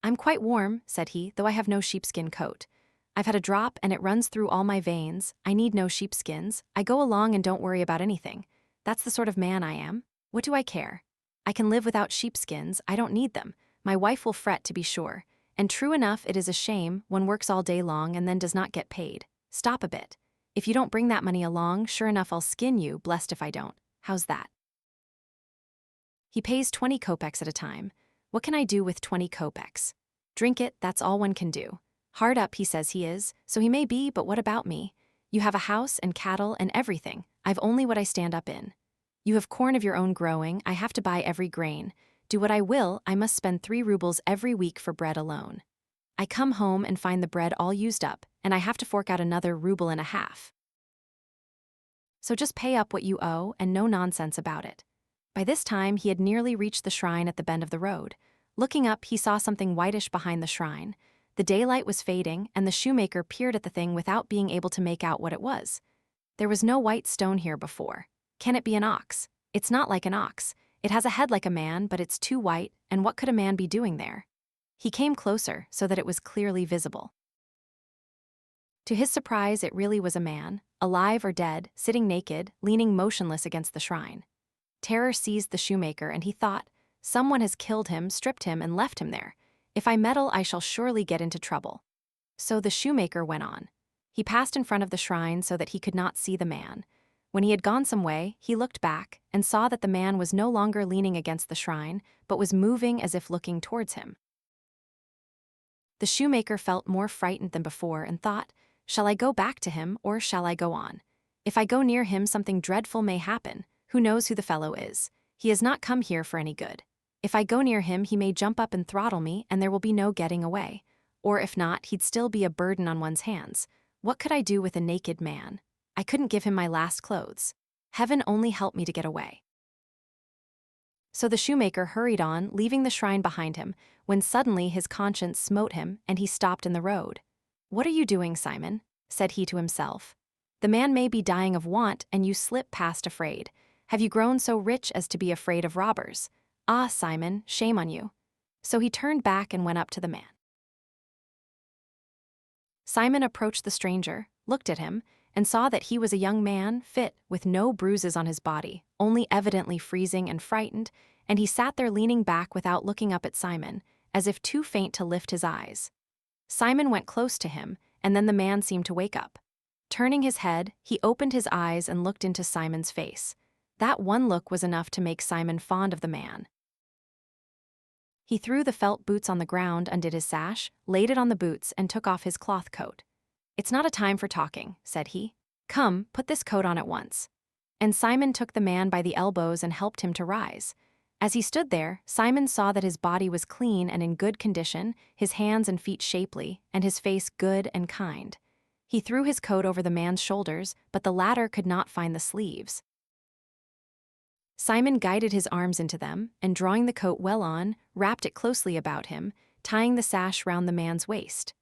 "I'm quite warm," said he, "though I have no sheepskin coat. I've had a drop and it runs through all my veins. I need no sheepskins. I go along and don't worry about anything. That's the sort of man I am. What do I care? I can live without sheepskins. I don't need them. My wife will fret, to be sure. And true enough, it is a shame, one works all day long and then does not get paid. Stop a bit. If you don't bring that money along, sure enough I'll skin you, blessed if I don't. How's that? He pays 20 kopecks at a time. What can I do with 20 kopecks? Drink it, that's all one can do. Hard up, he says he is, so he may be, but what about me? You have a house and cattle and everything. I've only what I stand up in. You have corn of your own growing, I have to buy every grain. Do what I will, I must spend 3 rubles every week for bread alone. I come home and find the bread all used up, and I have to fork out another ruble and a half. So just pay up what you owe and no nonsense about it. By this time, he had nearly reached the shrine at the bend of the road. Looking up, he saw something whitish behind the shrine. The daylight was fading, and the shoemaker peered at the thing without being able to make out what it was. There was no white stone here before. Can it be an ox? It's not like an ox. It has a head like a man, but it's too white, and what could a man be doing there? He came closer, so that it was clearly visible. To his surprise, it really was a man, alive or dead, sitting naked, leaning motionless against the shrine. Terror seized the shoemaker, and he thought, someone has killed him, stripped him, and left him there. If I meddle, I shall surely get into trouble. So the shoemaker went on. He passed in front of the shrine so that he could not see the man. When he had gone some way, he looked back and saw that the man was no longer leaning against the shrine, but was moving as if looking towards him. The shoemaker felt more frightened than before and thought, shall I go back to him or shall I go on? If I go near him, something dreadful may happen. Who knows who the fellow is? He has not come here for any good. If I go near him, he may jump up and throttle me, and there will be no getting away. Or if not, he'd still be a burden on one's hands. What could I do with a naked man? I couldn't give him my last clothes. Heaven only help me to get away. So the shoemaker hurried on, leaving the shrine behind him, when suddenly his conscience smote him, and he stopped in the road. "What are you doing, Simon?" said he to himself. "The man may be dying of want, and you slip past afraid. Have you grown so rich as to be afraid of robbers? Ah, Simon, shame on you." So he turned back and went up to the man. Simon approached the stranger, looked at him, and saw that he was a young man, fit, with no bruises on his body, only evidently freezing and frightened, and he sat there leaning back without looking up at Simon, as if too faint to lift his eyes. Simon went close to him, and then the man seemed to wake up. Turning his head, he opened his eyes and looked into Simon's face. That one look was enough to make Simon fond of the man. He threw the felt boots on the ground, undid his sash, laid it on the boots, and took off his cloth coat. "It's not a time for talking," said he. "Come, put this coat on at once." And Simon took the man by the elbows and helped him to rise. As he stood there, Simon saw that his body was clean and in good condition, his hands and feet shapely, and his face good and kind. He threw his coat over the man's shoulders, but the latter could not find the sleeves. Simon guided his arms into them, and drawing the coat well on, wrapped it closely about him, tying the sash round the man's waist.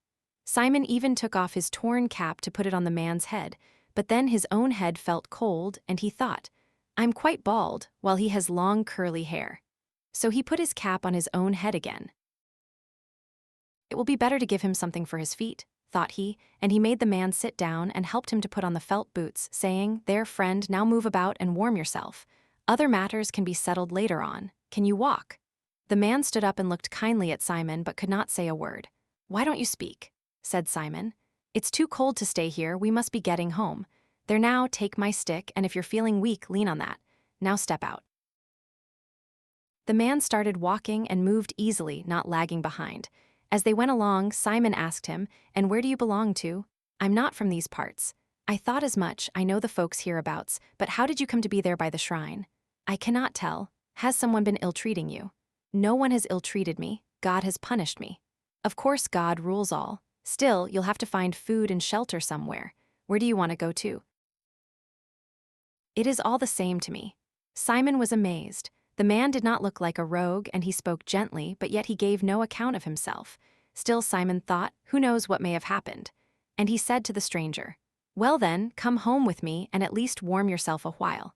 Simon even took off his torn cap to put it on the man's head, but then his own head felt cold, and he thought, "I'm quite bald, while he has long curly hair." So he put his cap on his own head again. "It will be better to give him something for his feet," thought he, and he made the man sit down and helped him to put on the felt boots, saying, "There, friend, now move about and warm yourself. Other matters can be settled later on. Can you walk?" The man stood up and looked kindly at Simon but could not say a word. "Why don't you speak?" said Simon. "It's too cold to stay here, we must be getting home. There now, take my stick, and if you're feeling weak, lean on that. Now step out." The man started walking and moved easily, not lagging behind. As they went along, Simon asked him, "And where do you belong to?" "I'm not from these parts." "I thought as much, I know the folks hereabouts, but how did you come to be there by the shrine?" "I cannot tell. Has someone been ill-treating you?" "No one has ill-treated me. God has punished me." "Of course God rules all. Still, you'll have to find food and shelter somewhere. Where do you want to go to?" "It is all the same to me." Simon was amazed. The man did not look like a rogue, and he spoke gently, but yet he gave no account of himself. Still Simon thought, who knows what may have happened? And he said to the stranger, "Well then, come home with me and at least warm yourself a while."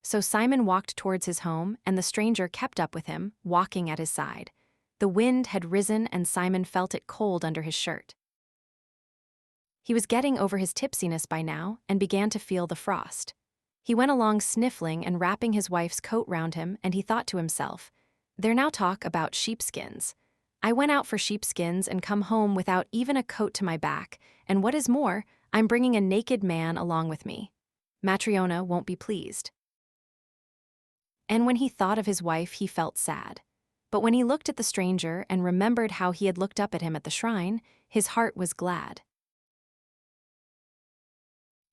So Simon walked towards his home, and the stranger kept up with him, walking at his side. The wind had risen and Simon felt it cold under his shirt. He was getting over his tipsiness by now and began to feel the frost. He went along sniffling and wrapping his wife's coat round him, and he thought to himself, "There now talk about sheepskins. I went out for sheepskins and come home without even a coat to my back, and what is more, I'm bringing a naked man along with me. Matryona won't be pleased." And when he thought of his wife, he felt sad. But when he looked at the stranger and remembered how he had looked up at him at the shrine, his heart was glad.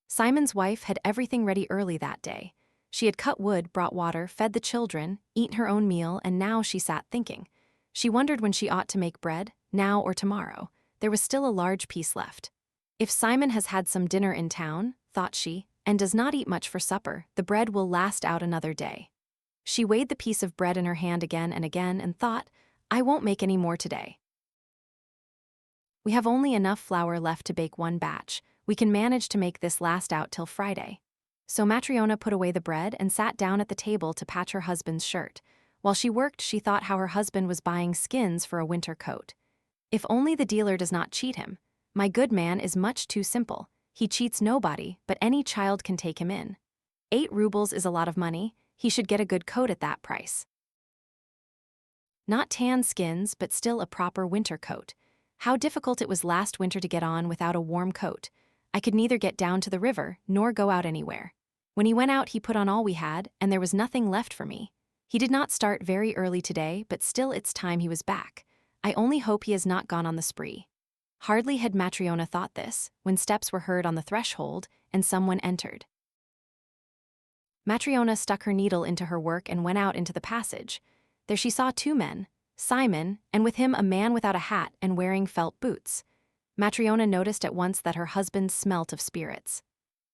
Simon's wife had everything ready early that day. She had cut wood, brought water, fed the children, eaten her own meal, and now she sat thinking. She wondered when she ought to make bread, now or tomorrow. There was still a large piece left. If Simon has had some dinner in town, thought she, and does not eat much for supper, the bread will last out another day. She weighed the piece of bread in her hand again and thought, I won't make any more today. We have only enough flour left to bake one batch. We can manage to make this last out till Friday. So Matryona put away the bread and sat down at the table to patch her husband's shirt. While she worked, she thought how her husband was buying skins for a winter coat. If only the dealer does not cheat him. My good man is much too simple. He cheats nobody, but any child can take him in. 8 rubles is a lot of money. He should get a good coat at that price. Not tan skins, but still a proper winter coat. How difficult it was last winter to get on without a warm coat. I could neither get down to the river nor go out anywhere. When he went out, he put on all we had, and there was nothing left for me. He did not start very early today, but still it's time he was back. I only hope he has not gone on the spree. Hardly had Matryona thought this, when steps were heard on the threshold, and someone entered. Matryona stuck her needle into her work and went out into the passage. There she saw 2 men, Simon, and with him a man without a hat and wearing felt boots. Matryona noticed at once that her husband smelt of spirits.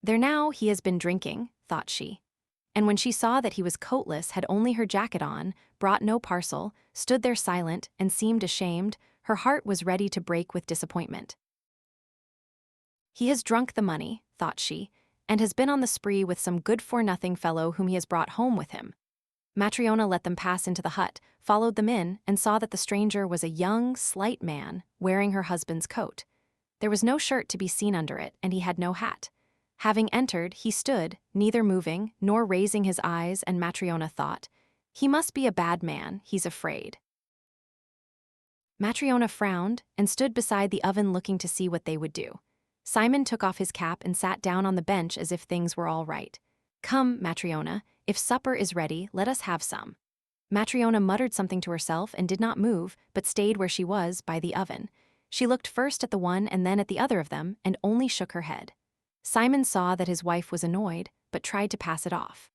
There now he has been drinking, thought she. And when she saw that he was coatless, had only her jacket on, brought no parcel, stood there silent, and seemed ashamed, her heart was ready to break with disappointment. He has drunk the money, thought she, and has been on the spree with some good-for-nothing fellow whom he has brought home with him. Matryona let them pass into the hut, followed them in, and saw that the stranger was a young, slight man, wearing her husband's coat. There was no shirt to be seen under it, and he had no hat. Having entered, he stood, neither moving nor raising his eyes, and Matryona thought, he must be a bad man, he's afraid. Matryona frowned and stood beside the oven looking to see what they would do. Simon took off his cap and sat down on the bench as if things were all right. Come, Matryona, if supper is ready, let us have some. Matryona muttered something to herself and did not move, but stayed where she was, by the oven. She looked first at the one and then at the other of them, and only shook her head. Simon saw that his wife was annoyed, but tried to pass it off.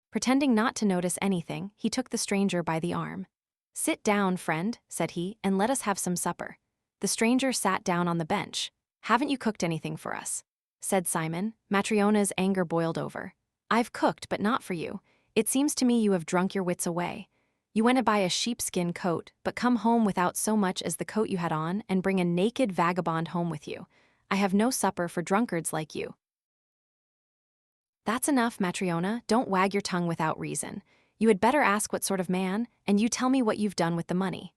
Pretending not to notice anything, he took the stranger by the arm. Sit down, friend, said he, and let us have some supper. The stranger sat down on the bench. Haven't you cooked anything for us? Said Simon. Matryona's anger boiled over. I've cooked, but not for you. It seems to me you have drunk your wits away. You went to buy a sheepskin coat, but come home without so much as the coat you had on, and bring a naked vagabond home with you. I have no supper for drunkards like you. That's enough, Matryona, don't wag your tongue without reason. You had better ask what sort of man, and you tell me what you've done with the money.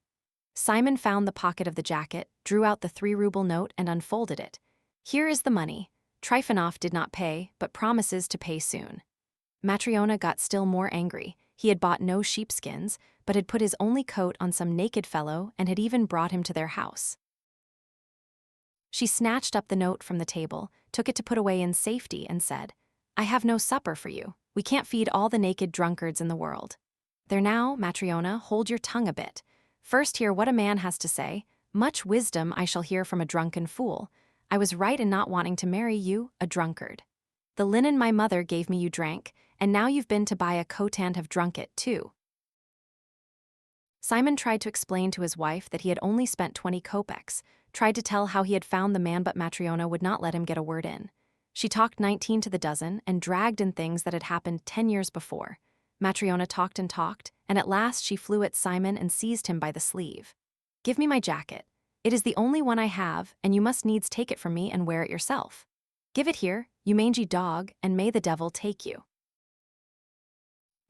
Simon found the pocket of the jacket, drew out the 3-ruble note and unfolded it. Here is the money. Trifonov did not pay, but promises to pay soon. Matryona got still more angry. He had bought no sheepskins, but had put his only coat on some naked fellow and had even brought him to their house. She snatched up the note from the table, took it to put away in safety, and said, I have no supper for you. We can't feed all the naked drunkards in the world. There now, Matryona, hold your tongue a bit. First hear what a man has to say. Much wisdom I shall hear from a drunken fool. I was right in not wanting to marry you, a drunkard. The linen my mother gave me you drank, and now you've been to buy a coat and have drunk it, too. Simon tried to explain to his wife that he had only spent 20 kopecks, tried to tell how he had found the man, but Matryona would not let him get a word in. She talked 19 to the dozen and dragged in things that had happened 10 years before. Matryona talked, and at last she flew at Simon and seized him by the sleeve. Give me my jacket. It is the only one I have, and you must needs take it from me and wear it yourself. Give it here, you mangy dog, and may the devil take you.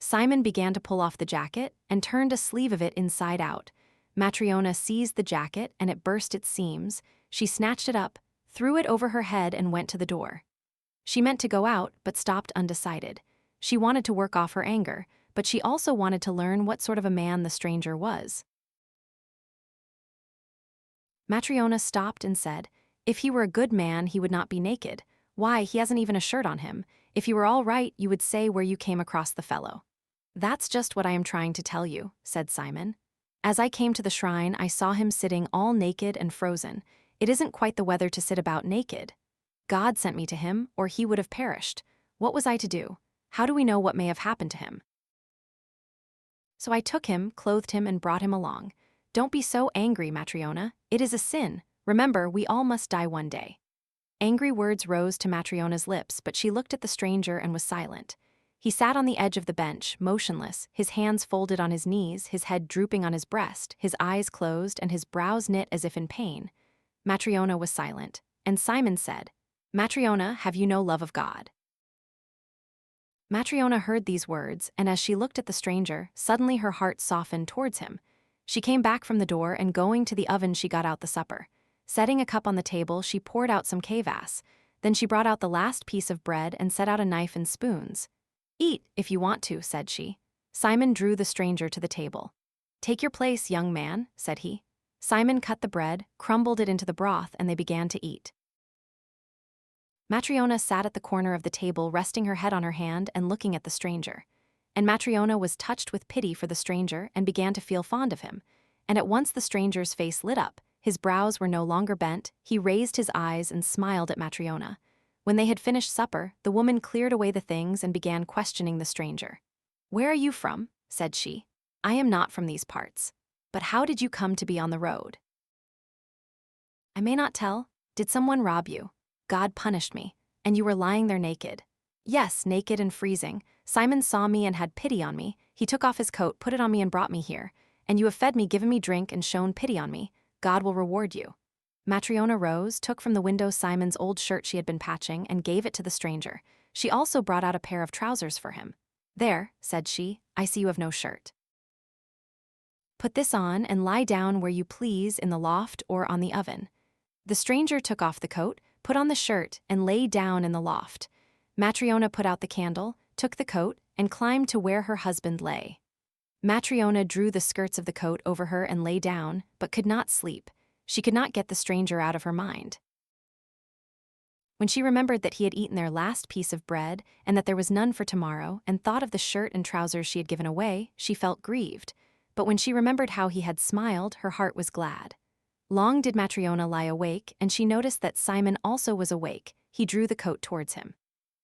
Simon began to pull off the jacket and turned a sleeve of it inside out. Matryona seized the jacket and it burst its seams. She snatched it up, threw it over her head and went to the door. She meant to go out, but stopped undecided. She wanted to work off her anger, but she also wanted to learn what sort of a man the stranger was. Matryona stopped and said, "If he were a good man, he would not be naked. Why, he hasn't even a shirt on him. If you were all right, you would say where you came across the fellow." "That's just what I am trying to tell you," said Simon. "As I came to the shrine, I saw him sitting all naked and frozen. It isn't quite the weather to sit about naked. God sent me to him, or he would have perished. What was I to do? How do we know what may have happened to him? So I took him, clothed him, and brought him along. Don't be so angry, Matryona. It is a sin. Remember, we all must die one day." Angry words rose to Matryona's lips, but she looked at the stranger and was silent. He sat on the edge of the bench, motionless, his hands folded on his knees, his head drooping on his breast, his eyes closed, and his brows knit as if in pain. Matryona was silent, and Simon said, "Matryona, have you no love of God?" Matryona heard these words, and as she looked at the stranger, suddenly her heart softened towards him. She came back from the door, and going to the oven she got out the supper. Setting a cup on the table, she poured out some kvass. Then she brought out the last piece of bread and set out a knife and spoons. "Eat, if you want to," said she. Simon drew the stranger to the table. "Take your place, young man," said he. Simon cut the bread, crumbled it into the broth, and they began to eat. Matryona sat at the corner of the table, resting her head on her hand and looking at the stranger. And Matryona was touched with pity for the stranger and began to feel fond of him. And at once the stranger's face lit up, his brows were no longer bent, he raised his eyes and smiled at Matryona. When they had finished supper, the woman cleared away the things and began questioning the stranger. "Where are you from?" said she. "I am not from these parts. But how did you come to be on the road?" "I may not tell. Did someone rob you? God punished me, and you were lying there naked." "Yes, naked and freezing. Simon saw me and had pity on me. He took off his coat, put it on me and brought me here. And you have fed me, given me drink, and shown pity on me. God will reward you." Matryona rose, took from the window Simon's old shirt she had been patching, and gave it to the stranger. She also brought out a pair of trousers for him. "There," said she, "I see you have no shirt. Put this on and lie down where you please in the loft or on the oven." The stranger took off the coat, put on the shirt, and lay down in the loft. Matryona put out the candle, took the coat, and climbed to where her husband lay. Matryona drew the skirts of the coat over her and lay down, but could not sleep. She could not get the stranger out of her mind. When she remembered that he had eaten their last piece of bread and that there was none for tomorrow, and thought of the shirt and trousers she had given away, she felt grieved. But when she remembered how he had smiled, her heart was glad. Long did Matryona lie awake, and she noticed that Simon also was awake. He drew the coat towards him.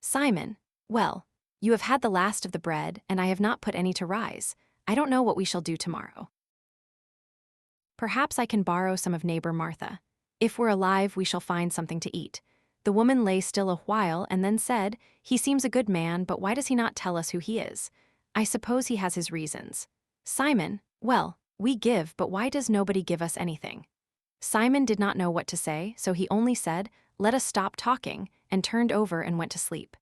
"Simon, well, you have had the last of the bread, and I have not put any to rise. I don't know what we shall do tomorrow. Perhaps I can borrow some of neighbor Martha. If we're alive, we shall find something to eat." The woman lay still a while and then said, "He seems a good man, but why does he not tell us who he is? I suppose he has his reasons." "Simon, well, we give, but why does nobody give us anything?" Simon did not know what to say, so he only said, "Let us stop talking," and turned over and went to sleep.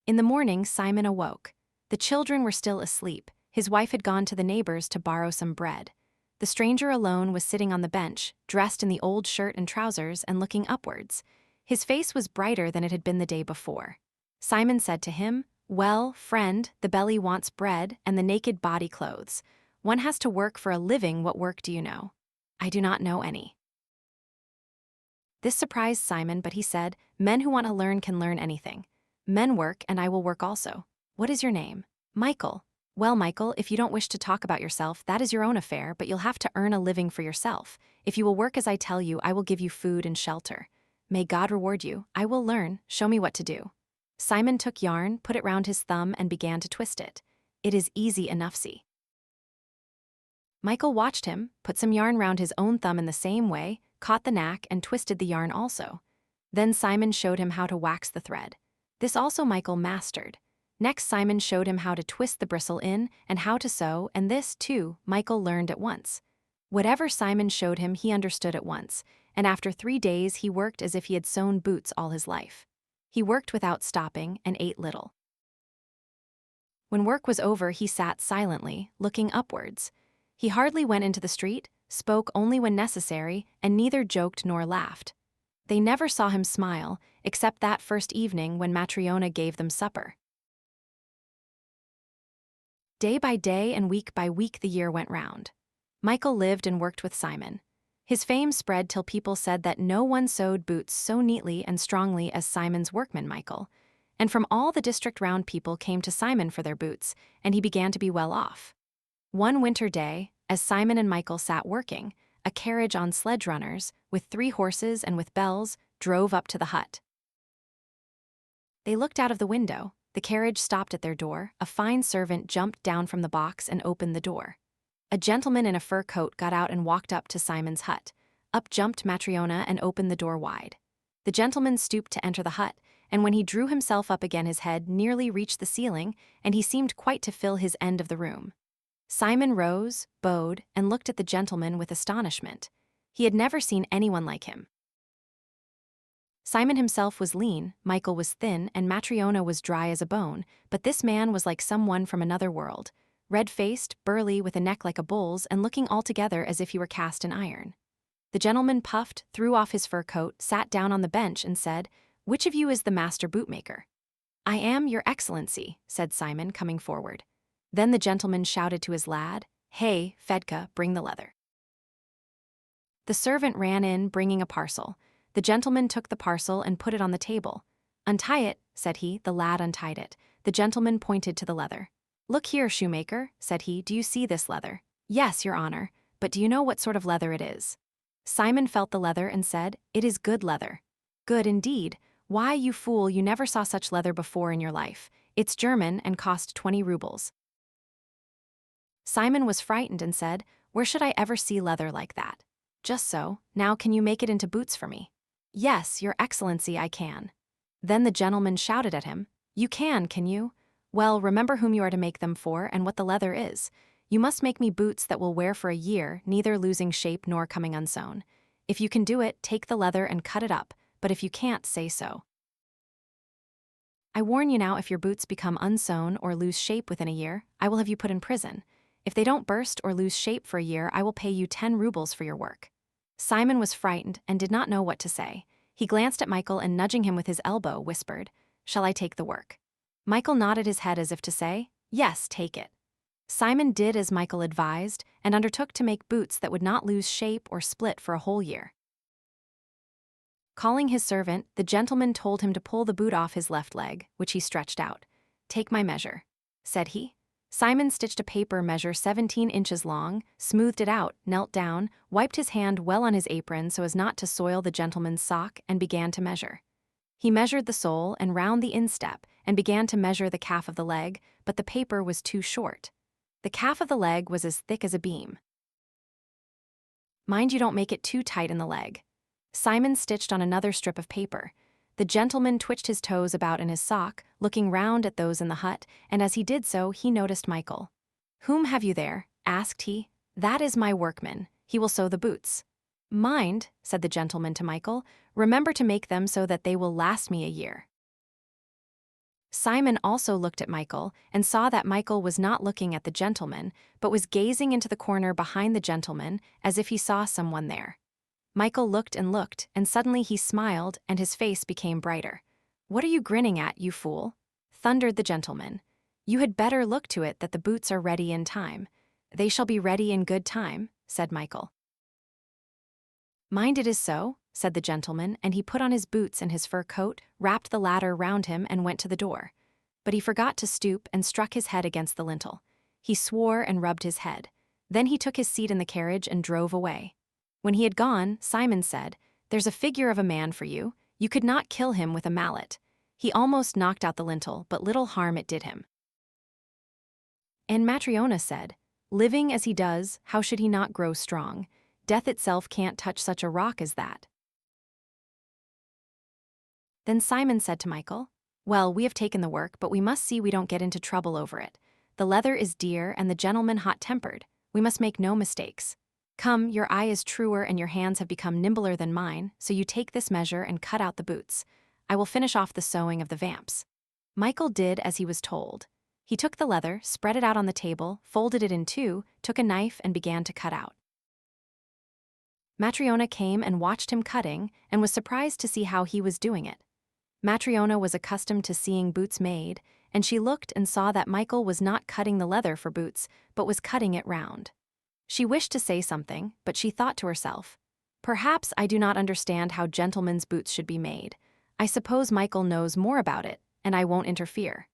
In the morning, Simon awoke. The children were still asleep. His wife had gone to the neighbors to borrow some bread. The stranger alone was sitting on the bench, dressed in the old shirt and trousers and looking upwards. His face was brighter than it had been the day before. Simon said to him, "Well, friend, the belly wants bread and the naked body clothes. One has to work for a living. What work do you know?" "I do not know any." This surprised Simon, but he said, "Men who want to learn can learn anything. Men work, and I will work also. What is your name?" "Michael." "Well, Michael, if you don't wish to talk about yourself, that is your own affair, but you'll have to earn a living for yourself. If you will work as I tell you, I will give you food and shelter. May God reward you. I will learn. Show me what to do." Simon took yarn, put it round his thumb, and began to twist it. "It is easy enough, see." Michael watched him, put some yarn round his own thumb in the same way, caught the knack, and twisted the yarn also. Then Simon showed him how to wax the thread. This also Michael mastered. Next, Simon showed him how to twist the bristle in and how to sew, and this, too, Michael learned at once. Whatever Simon showed him, he understood at once, and after 3 days he worked as if he had sewn boots all his life. He worked without stopping and ate little. When work was over, he sat silently, looking upwards. He hardly went into the street, spoke only when necessary, and neither joked nor laughed. They never saw him smile, except that first evening when Matryona gave them supper. Day by day and week by week the year went round. Michael lived and worked with Simon. His fame spread till people said that no one sewed boots so neatly and strongly as Simon's workman Michael. And from all the district round people came to Simon for their boots, and he began to be well off. One winter day, as Simon and Michael sat working, a carriage on sledge runners, with 3 horses and with bells, drove up to the hut. They looked out of the window. The carriage stopped at their door. A fine servant jumped down from the box and opened the door. A gentleman in a fur coat got out and walked up to Simon's hut. Up jumped Matryona and opened the door wide. The gentleman stooped to enter the hut, and when he drew himself up again his head nearly reached the ceiling, and he seemed quite to fill his end of the room. Simon rose, bowed, and looked at the gentleman with astonishment. He had never seen anyone like him. Simon himself was lean, Michael was thin, and Matryona was dry as a bone, but this man was like someone from another world, red-faced, burly, with a neck like a bull's, and looking altogether as if he were cast in iron. The gentleman puffed, threw off his fur coat, sat down on the bench, and said, "Which of you is the master bootmaker?" "I am, your excellency," said Simon, coming forward. Then the gentleman shouted to his lad, "Hey, Fedka, bring the leather." The servant ran in, bringing a parcel. The gentleman took the parcel and put it on the table. "Untie it," said he. The lad untied it. The gentleman pointed to the leather. "Look here, shoemaker," said he, "do you see this leather?" "Yes, your honor, but do you know what sort of leather it is?" Simon felt the leather and said, "It is good leather." "Good indeed. Why, you fool, you never saw such leather before in your life. It's German and cost 20 rubles. Simon was frightened and said, "Where should I ever see leather like that?" "Just so. Now can you make it into boots for me?" "Yes, your excellency, I can." Then the gentleman shouted at him, "You can you? Well, remember whom you are to make them for and what the leather is. You must make me boots that will wear for a year, neither losing shape nor coming unsewn. If you can do it, take the leather and cut it up, but if you can't, say so. I warn you now, if your boots become unsewn or lose shape within a year, I will have you put in prison. If they don't burst or lose shape for a year, I will pay you 10 rubles for your work." Simon was frightened and did not know what to say. He glanced at Michael and, nudging him with his elbow, whispered, "Shall I take the work?" Michael nodded his head as if to say, "Yes, take it." Simon did as Michael advised and undertook to make boots that would not lose shape or split for a whole year. Calling his servant, the gentleman told him to pull the boot off his left leg, which he stretched out. "Take my measure," said he. Simon stitched a paper measure 17 inches long, smoothed it out, knelt down, wiped his hand well on his apron so as not to soil the gentleman's sock, and began to measure. He measured the sole and round the instep, and began to measure the calf of the leg, but the paper was too short. The calf of the leg was as thick as a beam. "Mind you don't make it too tight in the leg." Simon stitched on another strip of paper. The gentleman twitched his toes about in his sock, looking round at those in the hut, and as he did so, he noticed Michael. "Whom have you there?" asked he. "That is my workman. He will sew the boots." "Mind," said the gentleman to Michael, "remember to make them so that they will last me a year." Simon also looked at Michael and saw that Michael was not looking at the gentleman, but was gazing into the corner behind the gentleman as if he saw someone there. Michael looked, and suddenly he smiled, and his face became brighter. "What are you grinning at, you fool?" thundered the gentleman. "You had better look to it that the boots are ready in time." "They shall be ready in good time," said Michael. "Mind it is so," said the gentleman, and he put on his boots and his fur coat, wrapped the latter round him, and went to the door. But he forgot to stoop and struck his head against the lintel. He swore and rubbed his head. Then he took his seat in the carriage and drove away. When he had gone, Simon said, "There's a figure of a man for you. You could not kill him with a mallet." He almost knocked out the lintel, but little harm it did him. And Matryona said, "Living as he does, how should he not grow strong? Death itself can't touch such a rock as that." Then Simon said to Michael, "Well, we have taken the work, but we must see we don't get into trouble over it. The leather is dear and the gentleman hot-tempered. We must make no mistakes. Come, your eye is truer and your hands have become nimbler than mine, so you take this measure and cut out the boots. I will finish off the sewing of the vamps." Michael did as he was told. He took the leather, spread it out on the table, folded it in two, took a knife and began to cut out. Matryona came and watched him cutting and was surprised to see how he was doing it. Matryona was accustomed to seeing boots made, and she looked and saw that Michael was not cutting the leather for boots, but was cutting it round. She wished to say something, but she thought to herself, "Perhaps I do not understand how gentlemen's boots should be made. I suppose Michael knows more about it, and I won't interfere."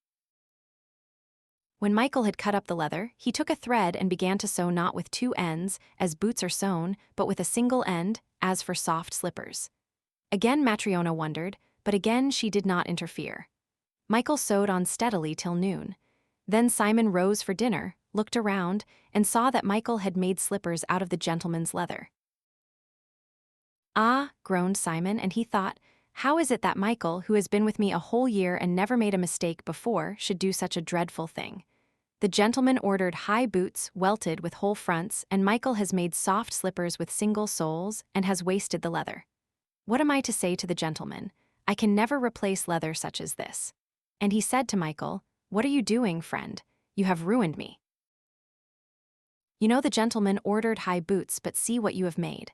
When Michael had cut up the leather, he took a thread and began to sew not with two ends, as boots are sewn, but with a single end, as for soft slippers. Again Matryona wondered, but again she did not interfere. Michael sewed on steadily till noon. Then Simon rose for dinner, looked around, and saw that Michael had made slippers out of the gentleman's leather. "Ah," groaned Simon, and he thought, "How is it that Michael, who has been with me a whole year and never made a mistake before, should do such a dreadful thing? The gentleman ordered high boots, welted with whole fronts, and Michael has made soft slippers with single soles and has wasted the leather. What am I to say to the gentleman? I can never replace leather such as this." And he said to Michael, "What are you doing, friend? You have ruined me. You know the gentleman ordered high boots, but see what you have made."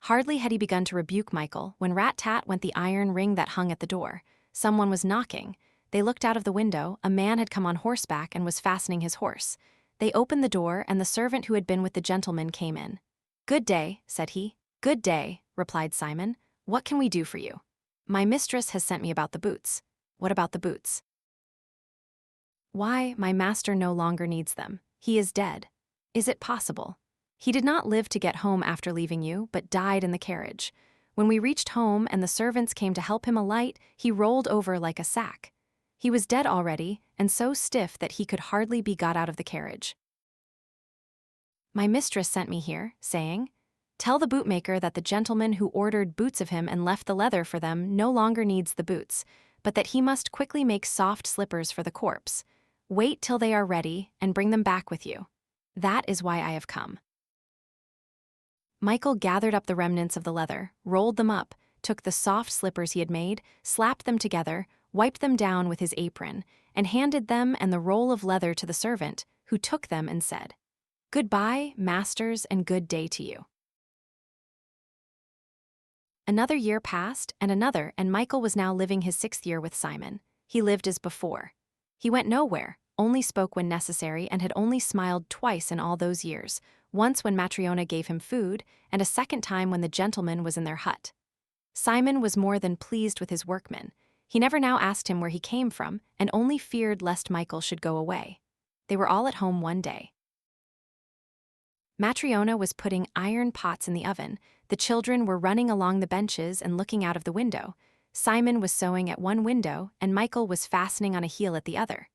Hardly had he begun to rebuke Michael when rat-tat went the iron ring that hung at the door. Someone was knocking. They looked out of the window. A man had come on horseback and was fastening his horse. They opened the door, and the servant who had been with the gentleman came in. "Good day," said he. "Good day," replied Simon. "What can we do for you?" "My mistress has sent me about the boots." "What about the boots?" "Why, my master no longer needs them. He is dead." "Is it possible?" "He did not live to get home after leaving you, but died in the carriage. When we reached home and the servants came to help him alight, he rolled over like a sack. He was dead already, and so stiff that he could hardly be got out of the carriage. My mistress sent me here, saying, 'Tell the bootmaker that the gentleman who ordered boots of him and left the leather for them no longer needs the boots, but that he must quickly make soft slippers for the corpse. Wait till they are ready and bring them back with you. That is why I have come.'" Michael gathered up the remnants of the leather, rolled them up, took the soft slippers he had made, slapped them together, wiped them down with his apron, and handed them and the roll of leather to the servant, who took them and said, "Goodbye, masters, and good day to you." Another year passed, and another, and Michael was now living his 6th year with Simon. He lived as before. He went nowhere, only spoke when necessary, and had only smiled twice in all those years, once when Matryona gave him food, and a second time when the gentleman was in their hut. Simon was more than pleased with his workmen. He never now asked him where he came from, and only feared lest Michael should go away. They were all at home one day. Matryona was putting iron pots in the oven. The children were running along the benches and looking out of the window. Simon was sewing at one window, and Michael was fastening on a heel at the other.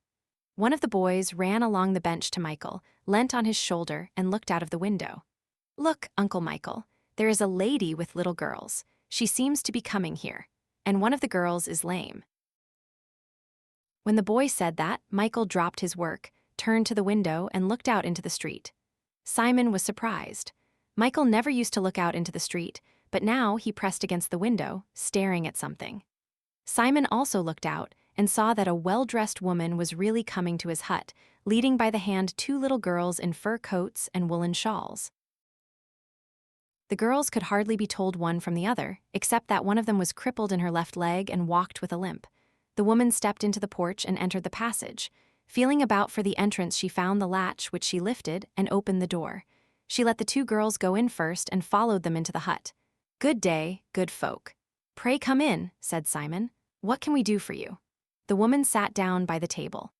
One of the boys ran along the bench to Michael, leant on his shoulder, and looked out of the window. "Look, Uncle Michael, there is a lady with little girls. She seems to be coming here, and one of the girls is lame." When the boy said that, Michael dropped his work, turned to the window, and looked out into the street. Simon was surprised. Michael never used to look out into the street, but now he pressed against the window, staring at something. Simon also looked out and saw that a well-dressed woman was really coming to his hut, leading by the hand 2 little girls in fur coats and woolen shawls. The girls could hardly be told one from the other, except that one of them was crippled in her left leg and walked with a limp. The woman stepped into the porch and entered the passage. Feeling about for the entrance, she found the latch, which she lifted, and opened the door. She let the 2 girls go in first and followed them into the hut. "Good day, good folk. Pray come in," said Simon. "What can we do for you?" The woman sat down by the table.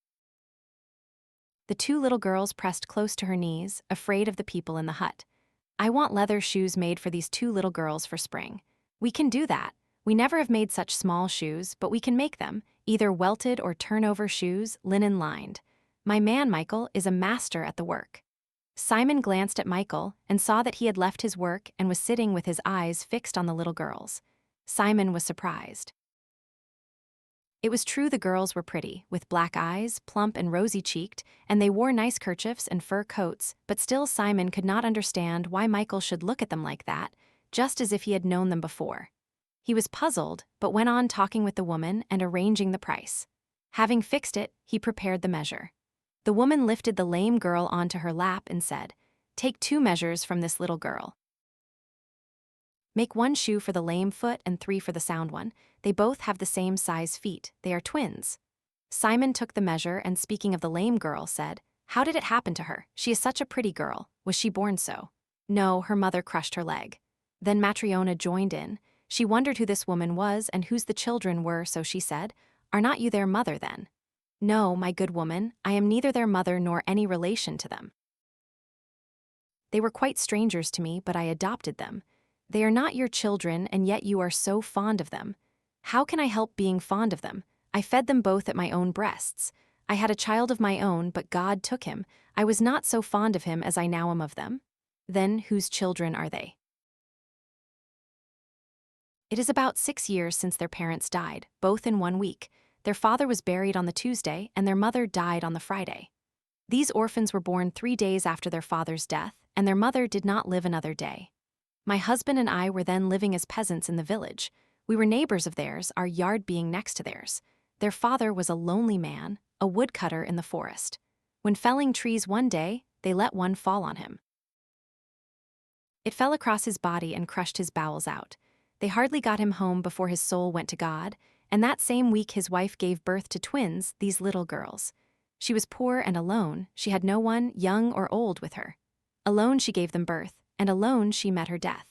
The 2 little girls pressed close to her knees, afraid of the people in the hut. "I want leather shoes made for these 2 little girls for spring." "We can do that. We never have made such small shoes, but we can make them, either welted or turnover shoes, linen-lined. My man, Michael, is a master at the work." Simon glanced at Michael and saw that he had left his work and was sitting with his eyes fixed on the little girls. Simon was surprised. It was true the girls were pretty, with black eyes, plump and rosy-cheeked, and they wore nice kerchiefs and fur coats, but still Simon could not understand why Michael should look at them like that, just as if he had known them before. He was puzzled, but went on talking with the woman and arranging the price. Having fixed it, he prepared the measure. The woman lifted the lame girl onto her lap and said, "Take 2 measures from this little girl. Make 1 shoe for the lame foot and 3 for the sound one. They both have the same size feet. They are twins." Simon took the measure and, speaking of the lame girl, said, "How did it happen to her? She is such a pretty girl. Was she born so?" "No, her mother crushed her leg." Then Matryona joined in. She wondered who this woman was and whose the children were, so she said, "Are not you their mother then?" "No, my good woman, I am neither their mother nor any relation to them. They were quite strangers to me, but I adopted them. They are not your children, and yet you are so fond of them. How can I help being fond of them? I fed them both at my own breasts. I had a child of my own, but God took him. I was not so fond of him as I now am of them." "Then whose children are they?" "It is about 6 years since their parents died, both in 1 week. Their father was buried on the Tuesday, and their mother died on the Friday. These orphans were born 3 days after their father's death, and their mother did not live another day. My husband and I were then living as peasants in the village. We were neighbors of theirs, our yard being next to theirs. Their father was a lonely man, a woodcutter in the forest. When felling trees one day, they let one fall on him. It fell across his body and crushed his bowels out. They hardly got him home before his soul went to God, and that same week his wife gave birth to twins, these little girls. She was poor and alone. She had no one, young or old, with her. Alone she gave them birth, and alone she met her death.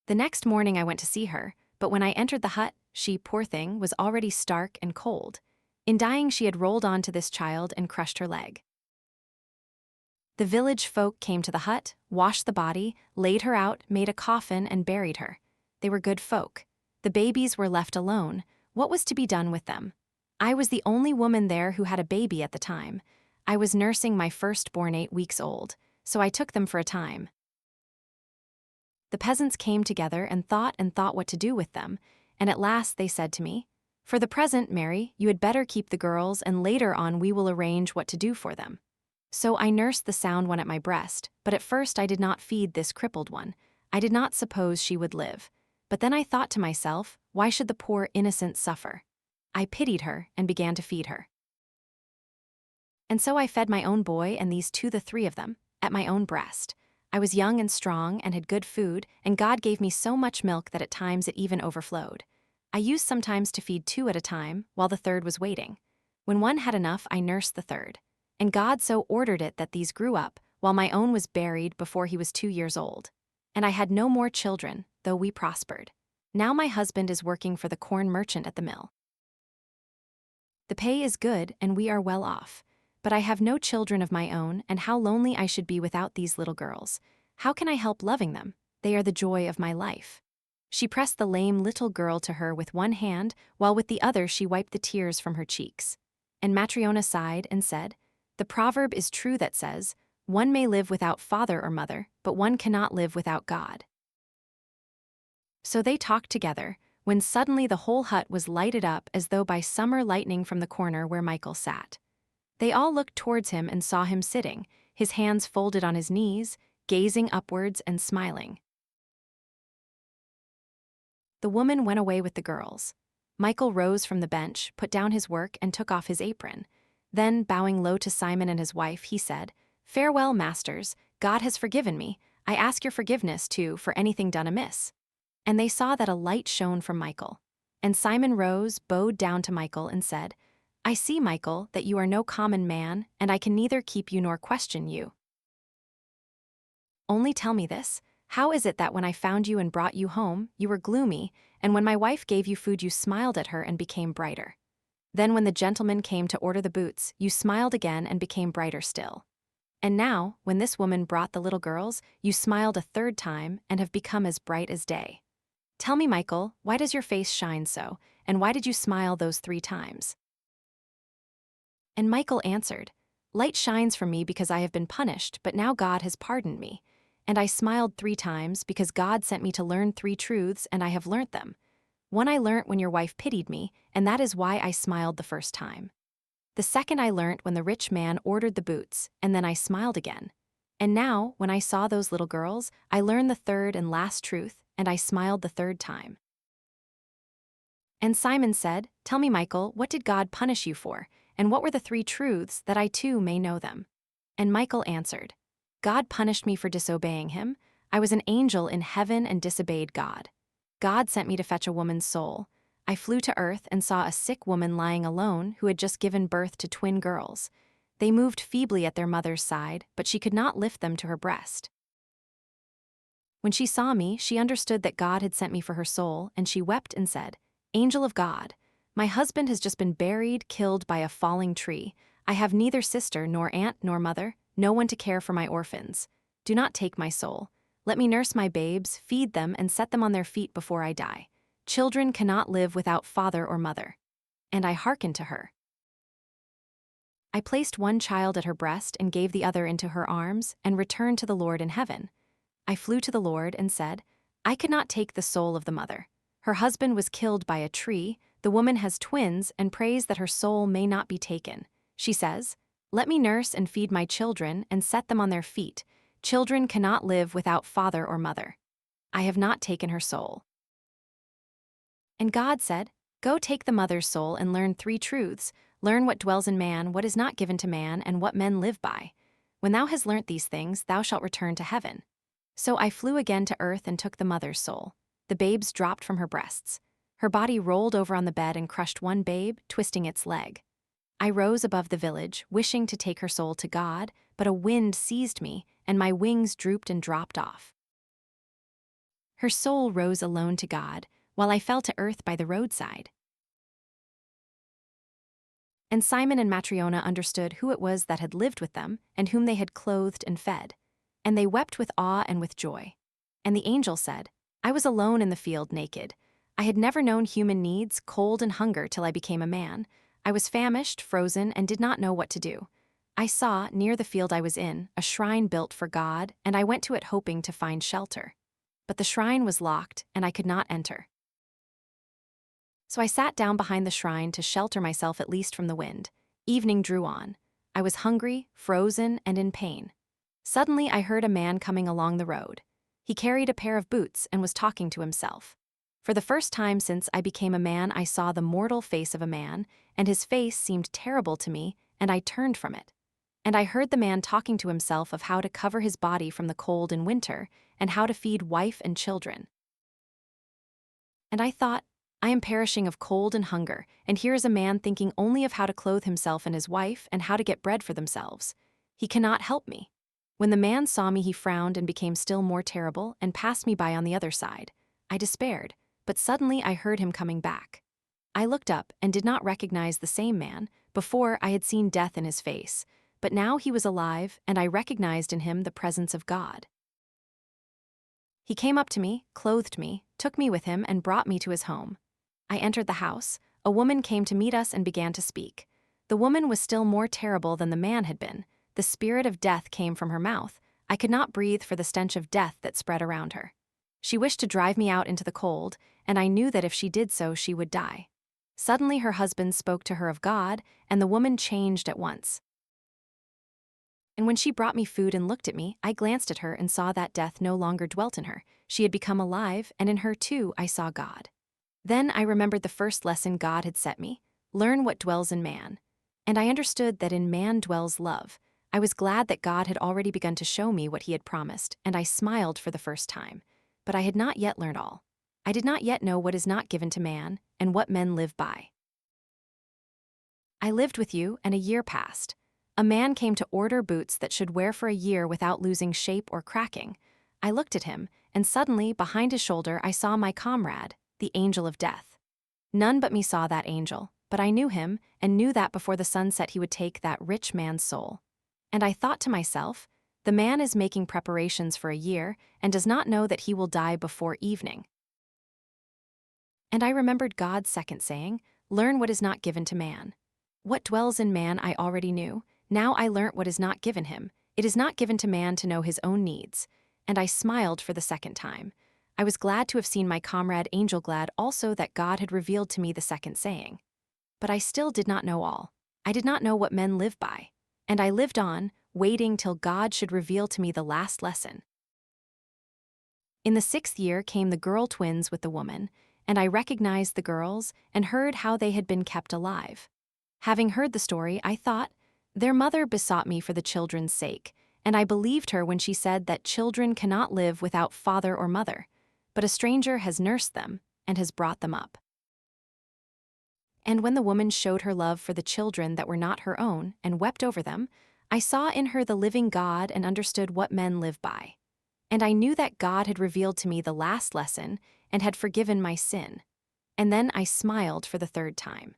The next morning I went to see her, but when I entered the hut, she, poor thing, was already stark and cold. In dying she had rolled on to this child and crushed her leg. The village folk came to the hut, washed the body, laid her out, made a coffin, and buried her. They were good folk. The babies were left alone. What was to be done with them? I was the only woman there who had a baby at the time. I was nursing my firstborn 8 weeks old, so I took them for a time. The peasants came together and thought what to do with them, and at last they said to me, "For the present, Mary, you had better keep the girls, and later on we will arrange what to do for them." So I nursed the sound one at my breast, but at first I did not feed this crippled one. I did not suppose she would live. But then I thought to myself, why should the poor innocent suffer? I pitied her and began to feed her. And so I fed my own boy and these 2, the 3 of them, at my own breast. I was young and strong and had good food, and God gave me so much milk that at times it even overflowed. I used sometimes to feed 2 at a time, while the 3rd was waiting. When one had enough, I nursed the 3rd. And God so ordered it that these grew up, while my own was buried before he was 2 years old. And I had no more children, though we prospered. Now my husband is working for the corn merchant at the mill. The pay is good, and we are well off. But I have no children of my own, and how lonely I should be without these little girls. How can I help loving them? They are the joy of my life. She pressed the lame little girl to her with one hand, while with the other she wiped the tears from her cheeks. And Matryona sighed and said, "The proverb is true that says, 'One may live without father or mother, but one cannot live without God.'" So they talked together, when suddenly the whole hut was lighted up as though by summer lightning from the corner where Michael sat. They all looked towards him and saw him sitting, his hands folded on his knees, gazing upwards and smiling. The woman went away with the girls. Michael rose from the bench, put down his work, and took off his apron. Then, bowing low to Simon and his wife, he said, "Farewell, masters. God has forgiven me. I ask your forgiveness, too, for anything done amiss." And they saw that a light shone from Michael. And Simon rose, bowed down to Michael, and said, "I see, Michael, that you are no common man, and I can neither keep you nor question you. Only tell me this, how is it that when I found you and brought you home, you were gloomy, and when my wife gave you food you smiled at her and became brighter? Then when the gentleman came to order the boots, you smiled again and became brighter still. And now, when this woman brought the little girls, you smiled a 3rd time and have become as bright as day. Tell me, Michael, why does your face shine so, and why did you smile those 3 times?" And Michael answered, "Light shines from me because I have been punished, but now God has pardoned me. And I smiled 3 times because God sent me to learn 3 truths, and I have learnt them. One I learnt when your wife pitied me, and that is why I smiled the 1st time. The 2nd I learnt when the rich man ordered the boots, and then I smiled again. And now, when I saw those little girls, I learned the 3rd and last truth, and I smiled the 3rd time." And Simon said, "Tell me, Michael, what did God punish you for, and what were the 3 truths, that I too may know them?" And Michael answered, "God punished me for disobeying him. I was an angel in heaven and disobeyed God. God sent me to fetch a woman's soul. I flew to earth and saw a sick woman lying alone who had just given birth to twin girls. They moved feebly at their mother's side, but she could not lift them to her breast. When she saw me, she understood that God had sent me for her soul, and she wept and said, 'Angel of God, my husband has just been buried, killed by a falling tree. I have neither sister nor aunt nor mother, no one to care for my orphans. Do not take my soul. Let me nurse my babes, feed them, and set them on their feet before I die. Children cannot live without father or mother.' And I hearkened to her. I placed one child at her breast and gave the other into her arms, and returned to the Lord in heaven. I flew to the Lord and said, 'I could not take the soul of the mother. Her husband was killed by a tree, the woman has twins, and prays that her soul may not be taken. She says, "Let me nurse and feed my children and set them on their feet. Children cannot live without father or mother. I have not taken her soul." And God said, "Go take the mother's soul and learn 3 truths. Learn what dwells in man, what is not given to man, and what men live by. When thou hast learnt these things, thou shalt return to heaven." So I flew again to earth and took the mother's soul. The babes dropped from her breasts. Her body rolled over on the bed and crushed one babe, twisting its leg. I rose above the village, wishing to take her soul to God, but a wind seized me, and my wings drooped and dropped off. Her soul rose alone to God, while I fell to earth by the roadside. And Simon and Matryona understood who it was that had lived with them, and whom they had clothed and fed. And they wept with awe and with joy. And the angel said, "I was alone in the field naked. I had never known human needs, cold and hunger, till I became a man. I was famished, frozen, and did not know what to do. I saw, near the field I was in, a shrine built for God, and I went to it hoping to find shelter. But the shrine was locked, and I could not enter. So I sat down behind the shrine to shelter myself at least from the wind. Evening drew on. I was hungry, frozen, and in pain. Suddenly I heard a man coming along the road. He carried a pair of boots and was talking to himself. For the first time since I became a man, I saw the mortal face of a man, and his face seemed terrible to me, and I turned from it. And I heard the man talking to himself of how to cover his body from the cold in winter, and how to feed wife and children. And I thought, I am perishing of cold and hunger, and here is a man thinking only of how to clothe himself and his wife, and how to get bread for themselves. He cannot help me. When the man saw me, he frowned and became still more terrible, and passed me by on the other side. I despaired, but suddenly I heard him coming back. I looked up and did not recognize the same man. Before I had seen death in his face, but now he was alive, and I recognized in him the presence of God. He came up to me, clothed me, took me with him, and brought me to his home. I entered the house. A woman came to meet us and began to speak. The woman was still more terrible than the man had been. The spirit of death came from her mouth. I could not breathe for the stench of death that spread around her. She wished to drive me out into the cold, and I knew that if she did so, she would die. Suddenly her husband spoke to her of God, and the woman changed at once. And when she brought me food and looked at me, I glanced at her and saw that death no longer dwelt in her. She had become alive, and in her too I saw God. Then I remembered the first lesson God had set me: learn what dwells in man. And I understood that in man dwells love. I was glad that God had already begun to show me what he had promised, and I smiled for the first time. But I had not yet learned all. I did not yet know what is not given to man, and what men live by. I lived with you, and a year passed. A man came to order boots that should wear for a year without losing shape or cracking. I looked at him, and suddenly, behind his shoulder, I saw my comrade, the angel of death. None but me saw that angel, but I knew him, and knew that before the sun set he would take that rich man's soul. And I thought to myself, the man is making preparations for a year, and does not know that he will die before evening. And I remembered God's second saying, learn what is not given to man. What dwells in man I already knew. Now I learnt what is not given him. It is not given to man to know his own needs. And I smiled for the second time. I was glad to have seen my comrade angel, glad also that God had revealed to me the second saying. But I still did not know all. I did not know what men live by. And I lived on, waiting till God should reveal to me the last lesson. In the 6th year came the girl twins with the woman, and I recognized the girls and heard how they had been kept alive. Having heard the story, I thought, their mother besought me for the children's sake, and I believed her when she said that children cannot live without father or mother, but a stranger has nursed them and has brought them up. And when the woman showed her love for the children that were not her own and wept over them, I saw in her the living God and understood what men live by. And I knew that God had revealed to me the last lesson and had forgiven my sin. And then I smiled for the third time.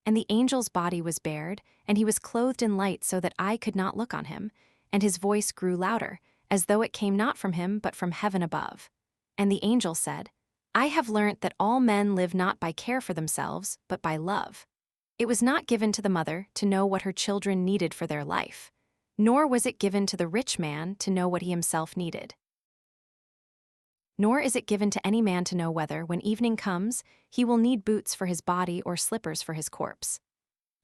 And the angel's body was bared, and he was clothed in light so that I could not look on him, and his voice grew louder, as though it came not from him but from heaven above. And the angel said, I have learnt that all men live not by care for themselves, but by love. It was not given to the mother to know what her children needed for their life, nor was it given to the rich man to know what he himself needed. Nor is it given to any man to know whether, when evening comes, he will need boots for his body or slippers for his corpse.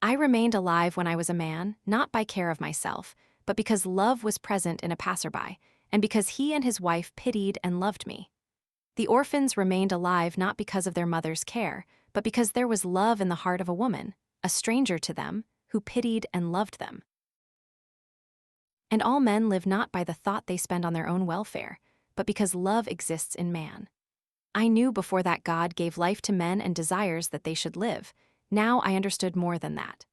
I remained alive when I was a man, not by care of myself, but because love was present in a passerby, and because he and his wife pitied and loved me. The orphans remained alive not because of their mother's care, but because there was love in the heart of a woman, a stranger to them, who pitied and loved them. And all men live not by the thought they spend on their own welfare, but because love exists in man. I knew before that God gave life to men and desires that they should live. Now I understood more than that.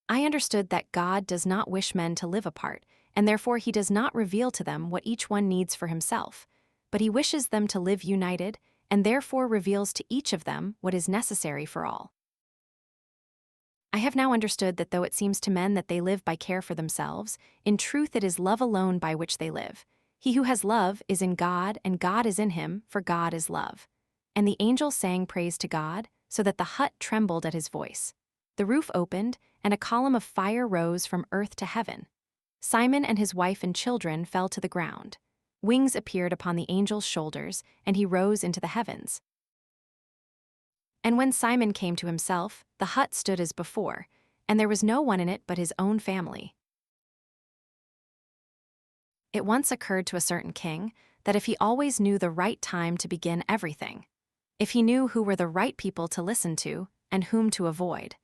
I understood that God does not wish men to live apart, and therefore he does not reveal to them what each one needs for himself, but he wishes them to live united, and therefore reveals to each of them what is necessary for all. I have now understood that though it seems to men that they live by care for themselves, in truth it is love alone by which they live. He who has love is in God, and God is in him, for God is love. And the angel sang praise to God, so that the hut trembled at his voice. The roof opened, and a column of fire rose from earth to heaven. Simon and his wife and children fell to the ground. Wings appeared upon the angel's shoulders, and he rose into the heavens. And when Simon came to himself, the hut stood as before, and there was no one in it but his own family. It once occurred to a certain king that if he always knew the right time to begin everything, if he knew who were the right people to listen to and whom to avoid,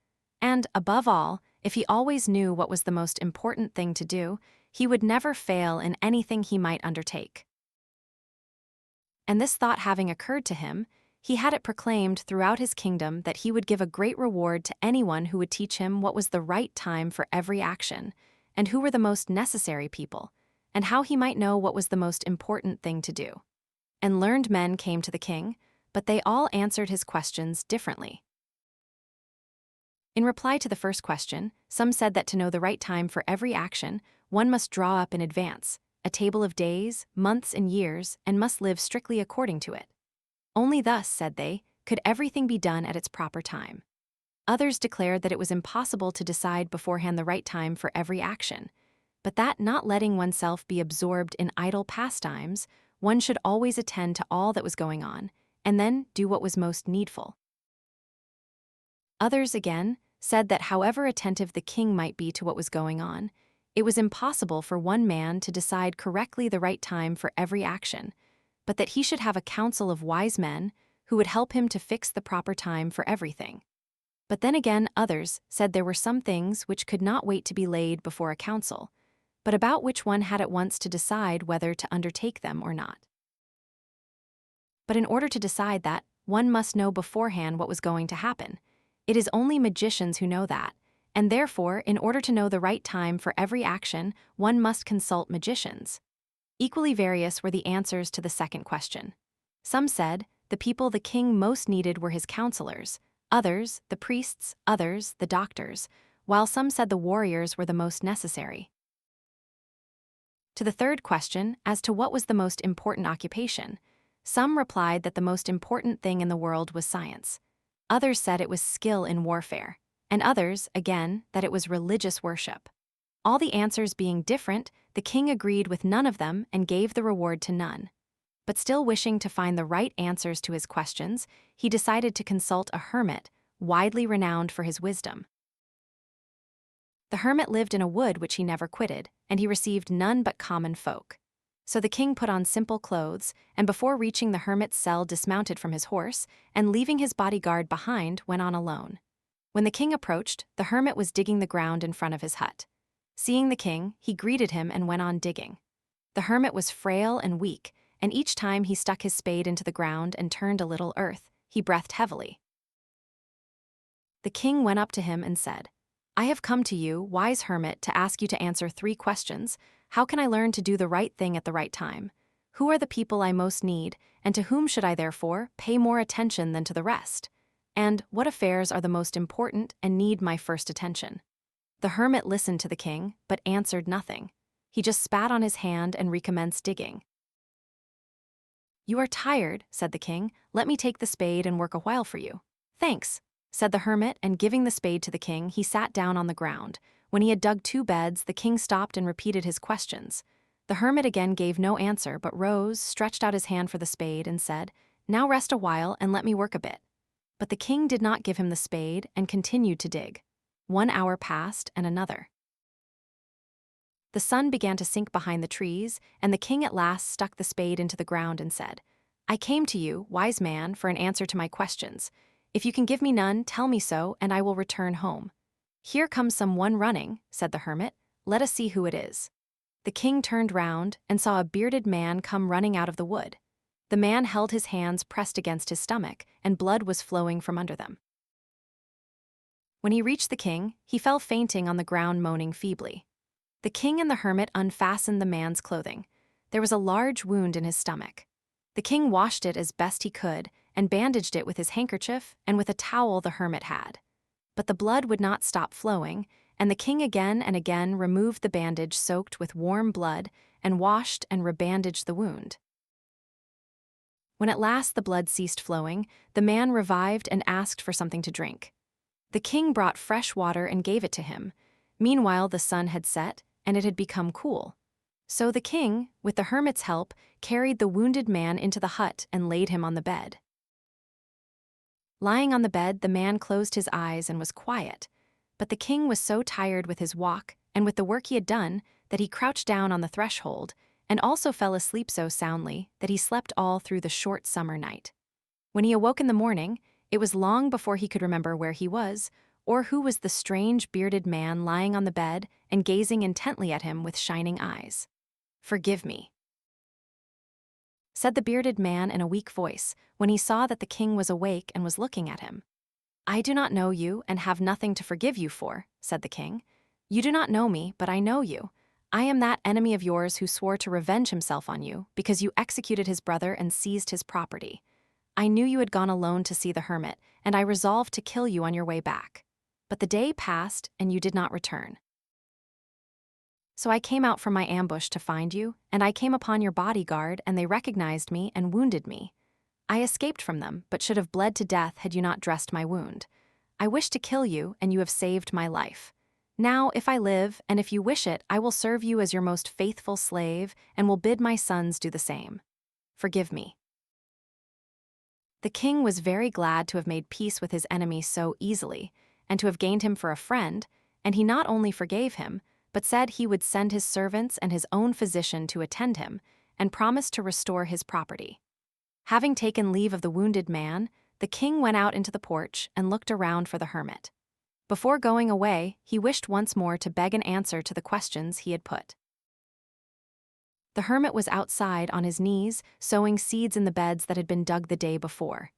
and, above all, if he always knew what was the most important thing to do, he would never fail in anything he might undertake. And this thought having occurred to him, he had it proclaimed throughout his kingdom that he would give a great reward to anyone who would teach him what was the right time for every action, and who were the most necessary people, and how he might know what was the most important thing to do. And learned men came to the king, but they all answered his questions differently. In reply to the first question, some said that to know the right time for every action, one must draw up in advance a table of days, months, and years, and must live strictly according to it. Only thus, said they, could everything be done at its proper time. Others declared that it was impossible to decide beforehand the right time for every action, but that not letting oneself be absorbed in idle pastimes, one should always attend to all that was going on, and then do what was most needful. Others, again, said that however attentive the king might be to what was going on, it was impossible for one man to decide correctly the right time for every action, but that he should have a council of wise men who would help him to fix the proper time for everything. But then again others said there were some things which could not wait to be laid before a council, but about which one had at once to decide whether to undertake them or not. But in order to decide that, one must know beforehand what was going to happen. It is only magicians who know that, and therefore, in order to know the right time for every action, one must consult magicians. Equally various were the answers to the second question. Some said the people the king most needed were his counselors, others the priests, others the doctors, while some said the warriors were the most necessary. To the third question, as to what was the most important occupation, some replied that the most important thing in the world was science. Others said it was skill in warfare, and others, again, that it was religious worship. All the answers being different, the king agreed with none of them and gave the reward to none. But still wishing to find the right answers to his questions, he decided to consult a hermit, widely renowned for his wisdom. The hermit lived in a wood which he never quitted, and he received none but common folk. So the king put on simple clothes, and before reaching the hermit's cell dismounted from his horse, and leaving his bodyguard behind, went on alone. When the king approached, the hermit was digging the ground in front of his hut. Seeing the king, he greeted him and went on digging. The hermit was frail and weak, and each time he stuck his spade into the ground and turned a little earth, he breathed heavily. The king went up to him and said, "I have come to you, wise hermit, to ask you to answer 3 questions. How can I learn to do the right thing at the right time? Who are the people I most need, and to whom should I therefore pay more attention than to the rest? And what affairs are the most important and need my first attention?" The hermit listened to the king, but answered nothing. He just spat on his hand and recommenced digging. "You are tired," said the king. "Let me take the spade and work a while for you." "Thanks," said the hermit, and giving the spade to the king, he sat down on the ground. When he had dug 2 beds, the king stopped and repeated his questions. The hermit again gave no answer, but rose, stretched out his hand for the spade, and said, "Now rest a while and let me work a bit." But the king did not give him the spade and continued to dig. 1 hour passed and another. The sun began to sink behind the trees, and the king at last stuck the spade into the ground and said, "I came to you, wise man, for an answer to my questions. If you can give me none, tell me so, and I will return home." "Here comes some one running," said the hermit. "Let us see who it is." The king turned round and saw a bearded man come running out of the wood. The man held his hands pressed against his stomach, and blood was flowing from under them. When he reached the king, he fell fainting on the ground, moaning feebly. The king and the hermit unfastened the man's clothing. There was a large wound in his stomach. The king washed it as best he could and bandaged it with his handkerchief and with a towel the hermit had. But the blood would not stop flowing, and the king again and again removed the bandage soaked with warm blood and washed and rebandaged the wound. When at last the blood ceased flowing, the man revived and asked for something to drink. The king brought fresh water and gave it to him. Meanwhile the sun had set, and it had become cool. So the king, with the hermit's help, carried the wounded man into the hut and laid him on the bed. Lying on the bed, the man closed his eyes and was quiet. But the king was so tired with his walk and with the work he had done that he crouched down on the threshold and also fell asleep so soundly that he slept all through the short summer night. When he awoke in the morning, it was long before he could remember where he was, or who was the strange bearded man lying on the bed and gazing intently at him with shining eyes. "Forgive me," said the bearded man in a weak voice when he saw that the king was awake and was looking at him. "I do not know you and have nothing to forgive you for," said the king. "You do not know me, but I know you. I am that enemy of yours who swore to revenge himself on you because you executed his brother and seized his property. I knew you had gone alone to see the hermit, and I resolved to kill you on your way back. But the day passed, and you did not return. So I came out from my ambush to find you, and I came upon your bodyguard, and they recognized me and wounded me. I escaped from them, but should have bled to death had you not dressed my wound. I wished to kill you, and you have saved my life. Now, if I live, and if you wish it, I will serve you as your most faithful slave, and will bid my sons do the same. Forgive me." The king was very glad to have made peace with his enemy so easily, and to have gained him for a friend, and he not only forgave him, but said he would send his servants and his own physician to attend him, and promised to restore his property. Having taken leave of the wounded man, the king went out into the porch and looked around for the hermit. Before going away, he wished once more to beg an answer to the questions he had put. The hermit was outside on his knees, sowing seeds in the beds that had been dug the day before.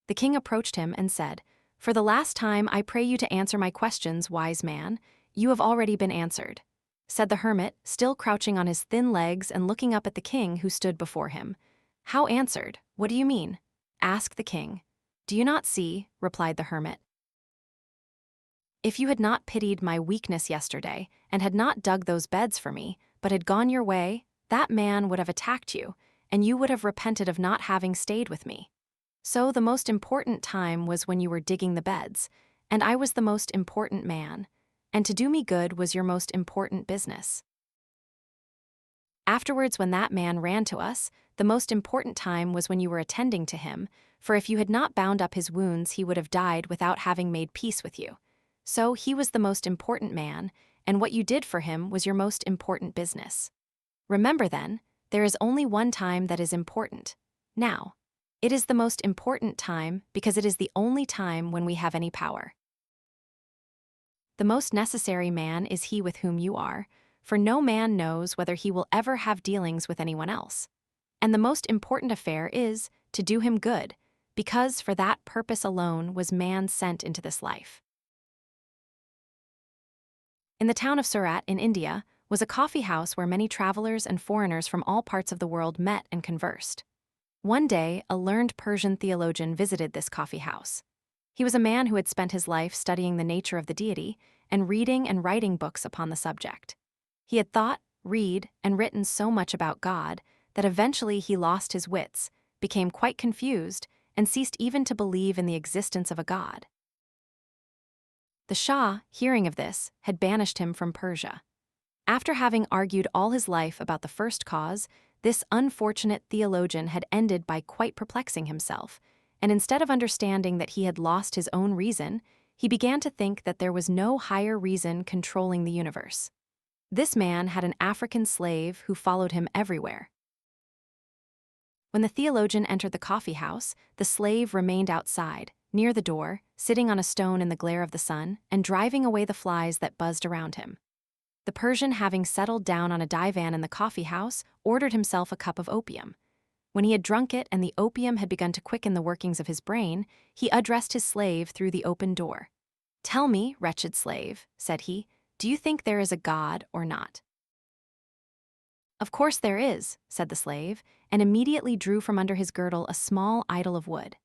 The king approached him and said, "For the last time, I pray you to answer my questions, wise man. You have already been answered," said the hermit, still crouching on his thin legs and looking up at the king who stood before him. "How answered? What do you mean?" asked the king. "Do you not see?" replied the hermit. "If you had not pitied my weakness yesterday and had not dug those beds for me, but had gone your way, that man would have attacked you, and you would have repented of not having stayed with me. So the most important time was when you were digging the beds, and I was the most important man, and to do me good was your most important business. Afterwards, when that man ran to us, the most important time was when you were attending to him, for if you had not bound up his wounds, he would have died without having made peace with you. So he was the most important man, and what you did for him was your most important business. Remember then, There is only one time that is important. Now. It is the most important time because it is the only time when we have any power. The most necessary man is he with whom you are, for no man knows whether he will ever have dealings with anyone else. And the most important affair is to do him good, because for that purpose alone was man sent into this life. In the town of Surat in India was a coffee house where many travelers and foreigners from all parts of the world met and conversed. One day, a learned Persian theologian visited this coffee house. He was a man who had spent his life studying the nature of the deity and reading and writing books upon the subject. He had thought, read, and written so much about God that eventually he lost his wits, became quite confused, and ceased even to believe in the existence of a god. The Shah, hearing of this, had banished him from Persia. After having argued all his life about the first cause, this unfortunate theologian had ended by quite perplexing himself, and instead of understanding that he had lost his own reason, he began to think that there was no higher reason controlling the universe. This man had an African slave who followed him everywhere. When the theologian entered the coffee house, the slave remained outside, near the door, sitting on a stone in the glare of the sun, and driving away the flies that buzzed around him. The Persian, having settled down on a divan in the coffee house, ordered himself a cup of opium. When he had drunk it and the opium had begun to quicken the workings of his brain, he addressed his slave through the open door. "Tell me, wretched slave," said he, "do you think there is a God or not?" "Of course there is," said the slave, and immediately drew from under his girdle a small idol of wood.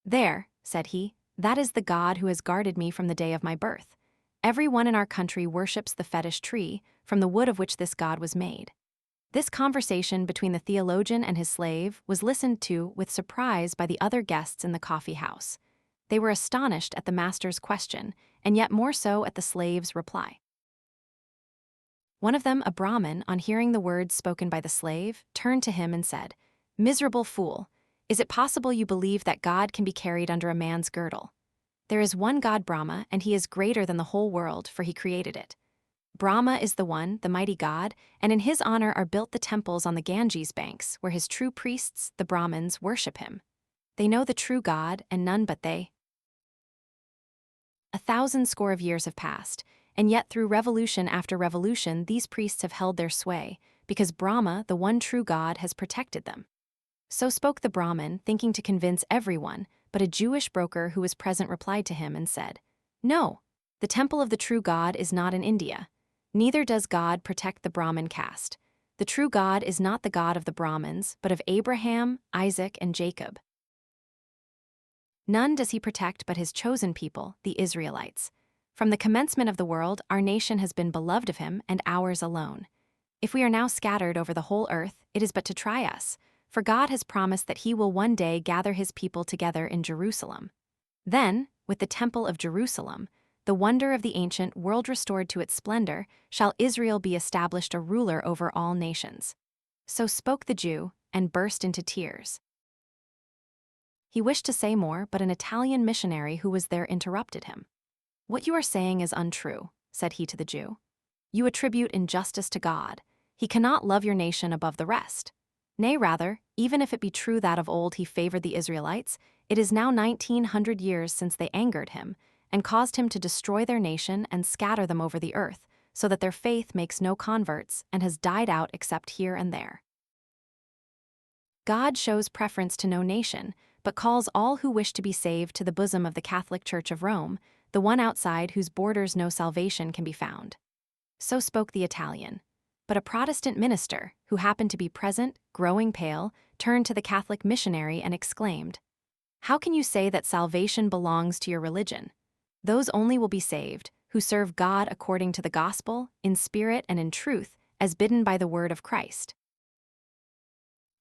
"There," said he, "that is the God who has guarded me from the day of my birth. Everyone in our country worships the fetish tree, from the wood of which this god was made." This conversation between the theologian and his slave was listened to with surprise by the other guests in the coffee house. They were astonished at the master's question, and yet more so at the slave's reply. One of them, a Brahmin, on hearing the words spoken by the slave, turned to him and said, "Miserable fool, is it possible you believe that God can be carried under a man's girdle? There is one God, Brahma, and he is greater than the whole world, for he created it. Brahma is the one, the mighty God, and in his honor are built the temples on the Ganges banks, where his true priests, the Brahmins, worship him. They know the true God, and none but they." 1,000 score of years have passed, and yet through revolution after revolution these priests have held their sway, because Brahma, the one true God, has protected them. So spoke the Brahmin, thinking to convince everyone, but a Jewish broker who was present replied to him and said, "No, the temple of the true God is not in India. Neither does God protect the Brahmin caste. The true God is not the God of the Brahmins, but of Abraham, Isaac, and Jacob. None does he protect but his chosen people, the Israelites. From the commencement of the world, our nation has been beloved of him, and ours alone. If we are now scattered over the whole earth, it is but to try us, for God has promised that he will one day gather his people together in Jerusalem. Then, with the temple of Jerusalem, the wonder of the ancient world restored to its splendor, shall Israel be established a ruler over all nations." So spoke the Jew, and burst into tears. He wished to say more, but an Italian missionary who was there interrupted him. "What you are saying is untrue," said he to the Jew. "You attribute injustice to God. He cannot love your nation above the rest. Nay, rather, even if it be true that of old he favored the Israelites, it is now 1900 years since they angered him, and caused him to destroy their nation and scatter them over the earth, so that their faith makes no converts and has died out except here and there. God shows preference to no nation, but calls all who wish to be saved to the bosom of the Catholic Church of Rome, the one outside whose borders no salvation can be found." So spoke the Italian. But a Protestant minister, who happened to be present, growing pale, turned to the Catholic missionary and exclaimed, "How can you say that salvation belongs to your religion? Those only will be saved who serve God according to the gospel, in spirit and in truth, as bidden by the word of Christ."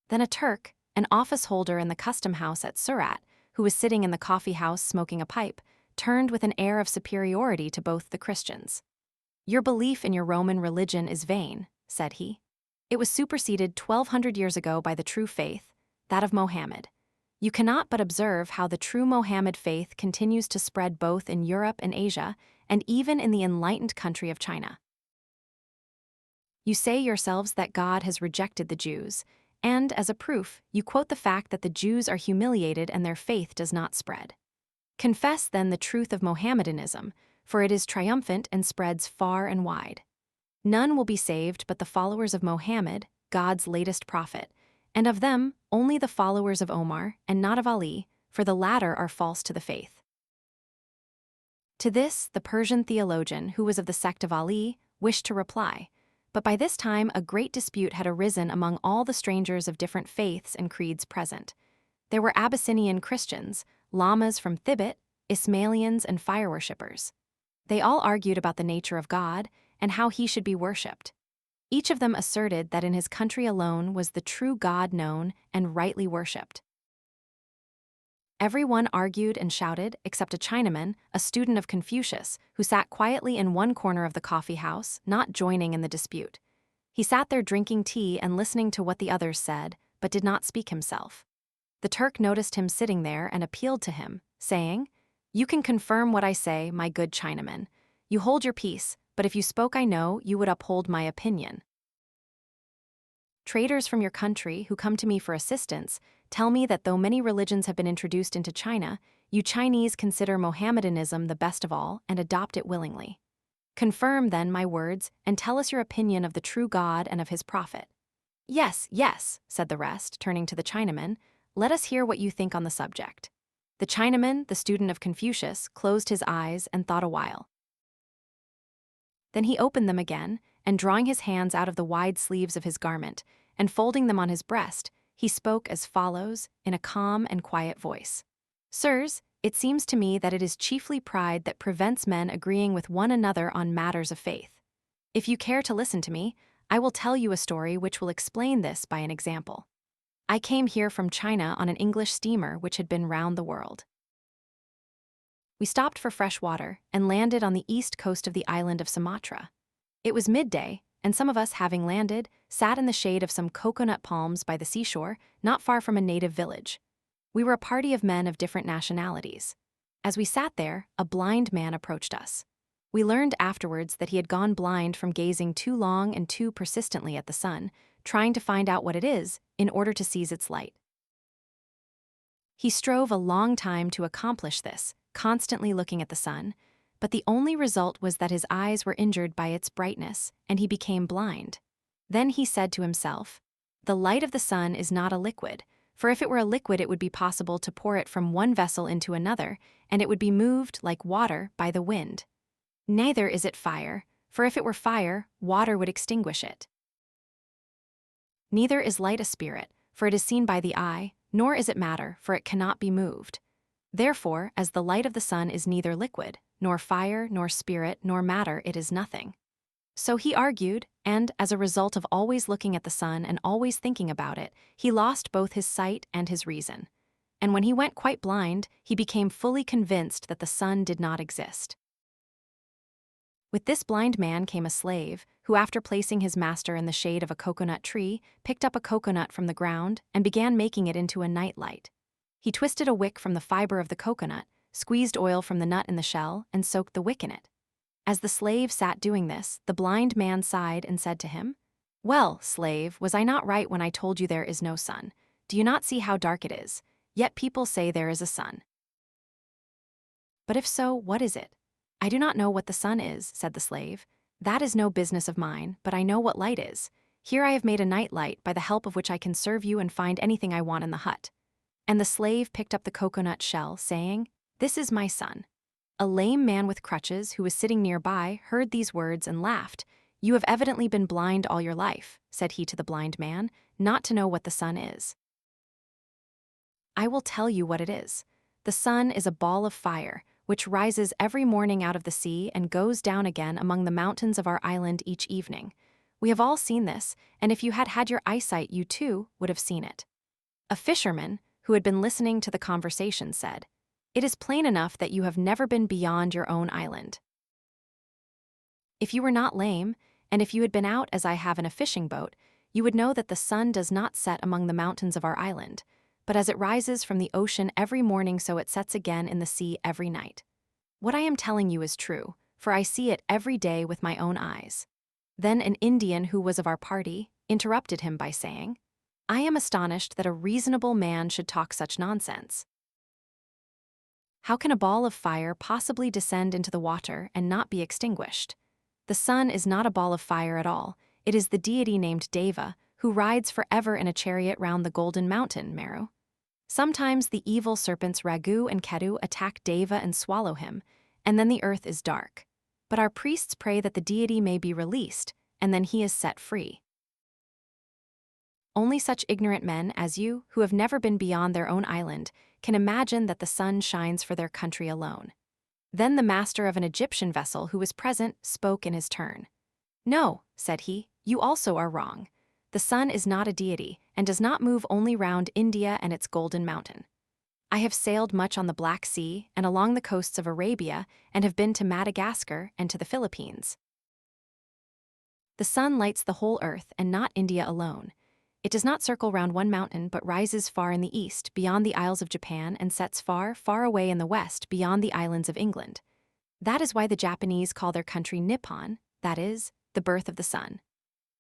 Then a Turk, an office holder in the custom house at Surat, who was sitting in the coffee house smoking a pipe, turned with an air of superiority to both the Christians. "Your belief in your Roman religion is vain," said he. "It was superseded 1200 years ago by the true faith, that of Mohammed. You cannot but observe how the true Mohammed faith continues to spread both in Europe and Asia, and even in the enlightened country of China." You say yourselves that God has rejected the Jews, and, as a proof, you quote the fact that the Jews are humiliated and their faith does not spread. Confess then the truth of Mohammedanism, for it is triumphant and spreads far and wide. None will be saved but the followers of Mohammed, God's latest prophet, and of them only the followers of Omar, and not of Ali, for the latter are false to the faith. To this, the Persian theologian, who was of the sect of Ali, wished to reply, but by this time a great dispute had arisen among all the strangers of different faiths and creeds present. There were Abyssinian Christians, Lamas from Thibet, Ismailians, and fire worshippers. They all argued about the nature of God and how he should be worshipped. Each of them asserted that in his country alone was the true God known and rightly worshipped. Everyone argued and shouted except a Chinaman, a student of Confucius, who sat quietly in one corner of the coffee house, not joining in the dispute. He sat there drinking tea and listening to what the others said, but did not speak himself. The Turk noticed him sitting there and appealed to him, saying, "You can confirm what I say, my good Chinaman. You hold your peace, but if you spoke I know you would uphold my opinion. Traders from your country who come to me for assistance tell me that though many religions have been introduced into China, you Chinese consider Mohammedanism the best of all and adopt it willingly. Confirm, then, my words and tell us your opinion of the true God and of his prophet." "Yes, yes," said the rest, turning to the Chinaman. "Let us hear what you think on the subject." The Chinaman, the student of Confucius, closed his eyes and thought a while. Then he opened them again, and drawing his hands out of the wide sleeves of his garment, and folding them on his breast, he spoke as follows, in a calm and quiet voice. "Sirs, it seems to me that it is chiefly pride that prevents men agreeing with one another on matters of faith. If you care to listen to me, I will tell you a story which will explain this by an example. I came here from China on an English steamer which had been round the world. We stopped for fresh water and landed on the east coast of the island of Sumatra. It was midday, and some of us, having landed, sat in the shade of some coconut palms by the seashore, not far from a native village. We were a party of men of different nationalities. As we sat there, a blind man approached us. We learned afterwards that he had gone blind from gazing too long and too persistently at the sun, trying to find out what it is in order to seize its light. He strove a long time to accomplish this, constantly looking at the sun, but the only result was that his eyes were injured by its brightness, and he became blind. Then he said to himself, "The light of the sun is not a liquid, for if it were a liquid it would be possible to pour it from one vessel into another, and it would be moved, like water, by the wind. Neither is it fire, for if it were fire, water would extinguish it. Neither is light a spirit, for it is seen by the eye, nor is it matter, for it cannot be moved. Therefore, as the light of the sun is neither liquid, nor fire, nor spirit, nor matter, it is nothing." So he argued, and, as a result of always looking at the sun and always thinking about it, he lost both his sight and his reason. And when he went quite blind, he became fully convinced that the sun did not exist. With this blind man came a slave, who after placing his master in the shade of a coconut tree, picked up a coconut from the ground and began making it into a night light. He twisted a wick from the fiber of the coconut, squeezed oil from the nut in the shell, and soaked the wick in it. As the slave sat doing this, the blind man sighed and said to him, "Well, slave, was I not right when I told you there is no sun? Do you not see how dark it is? Yet people say there is a sun. But if so, what is it?" "I do not know what the sun is," said the slave. "That is no business of mine, but I know what light is. Here I have made a night light by the help of which I can serve you and find anything I want in the hut." And the slave picked up the coconut shell, saying, "This is my son." A lame man with crutches, who was sitting nearby, heard these words and laughed. "You have evidently been blind all your life," said he to the blind man, "not to know what the sun is. I will tell you what it is. The sun is a ball of fire, which rises every morning out of the sea and goes down again among the mountains of our island each evening. We have all seen this, and if you had had your eyesight, you too would have seen it." A fisherman, who had been listening to the conversation, said, "It is plain enough that you have never been beyond your own island. If you were not lame, and if you had been out as I have in a fishing boat, you would know that the sun does not set among the mountains of our island, but as it rises from the ocean every morning, so it sets again in the sea every night. What I am telling you is true, for I see it every day with my own eyes. Then an Indian who was of our party interrupted him by saying, "I am astonished that a reasonable man should talk such nonsense. How can a ball of fire possibly descend into the water and not be extinguished? The sun is not a ball of fire at all. It is the deity named Deva, who rides forever in a chariot round the Golden Mountain, Meru. Sometimes the evil serpents Ragu and Ketu attack Deva and swallow him, and then the earth is dark. But our priests pray that the deity may be released, and then he is set free. Only such ignorant men as you, who have never been beyond their own island, can imagine that the sun shines for their country alone." Then the master of an Egyptian vessel who was present spoke in his turn. "No," said he, "you also are wrong. The sun is not a deity, and does not move only round India and its Golden Mountain. I have sailed much on the Black Sea and along the coasts of Arabia, and have been to Madagascar and to the Philippines. The sun lights the whole earth and not India alone. It does not circle round one mountain but rises far in the east, beyond the Isles of Japan, and sets far, far away in the west, beyond the islands of England. That is why the Japanese call their country Nippon, that is, the birth of the sun.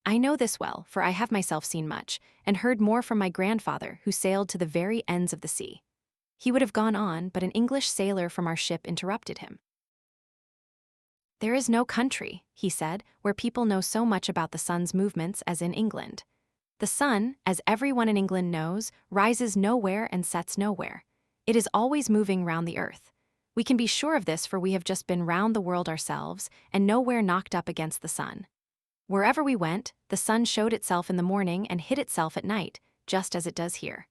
I know this well, for I have myself seen much, and heard more from my grandfather, who sailed to the very ends of the sea." He would have gone on, but an English sailor from our ship interrupted him. "There is no country," he said, "where people know so much about the sun's movements as in England. The sun, as everyone in England knows, rises nowhere and sets nowhere. It is always moving round the earth. We can be sure of this, for we have just been round the world ourselves, and nowhere knocked up against the sun. Wherever we went, the sun showed itself in the morning and hid itself at night, just as it does here."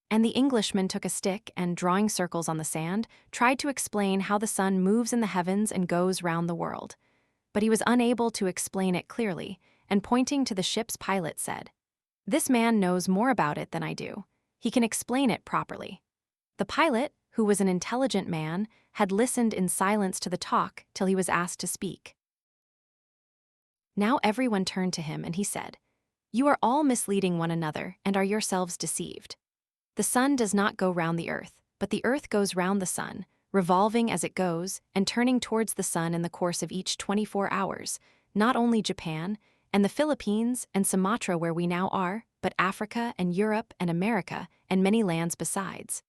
And the Englishman took a stick and, drawing circles on the sand, tried to explain how the sun moves in the heavens and goes round the world. But he was unable to explain it clearly, and pointing to the ship's pilot said, "This man knows more about it than I do. He can explain it properly." The pilot, who was an intelligent man, had listened in silence to the talk till he was asked to speak. Now everyone turned to him, and he said, "You are all misleading one another and are yourselves deceived. The sun does not go round the earth, but the earth goes round the sun, revolving as it goes and turning towards the sun in the course of each 24 hours, not only Japan and the Philippines and Sumatra where we now are, but Africa and Europe and America and many lands besides.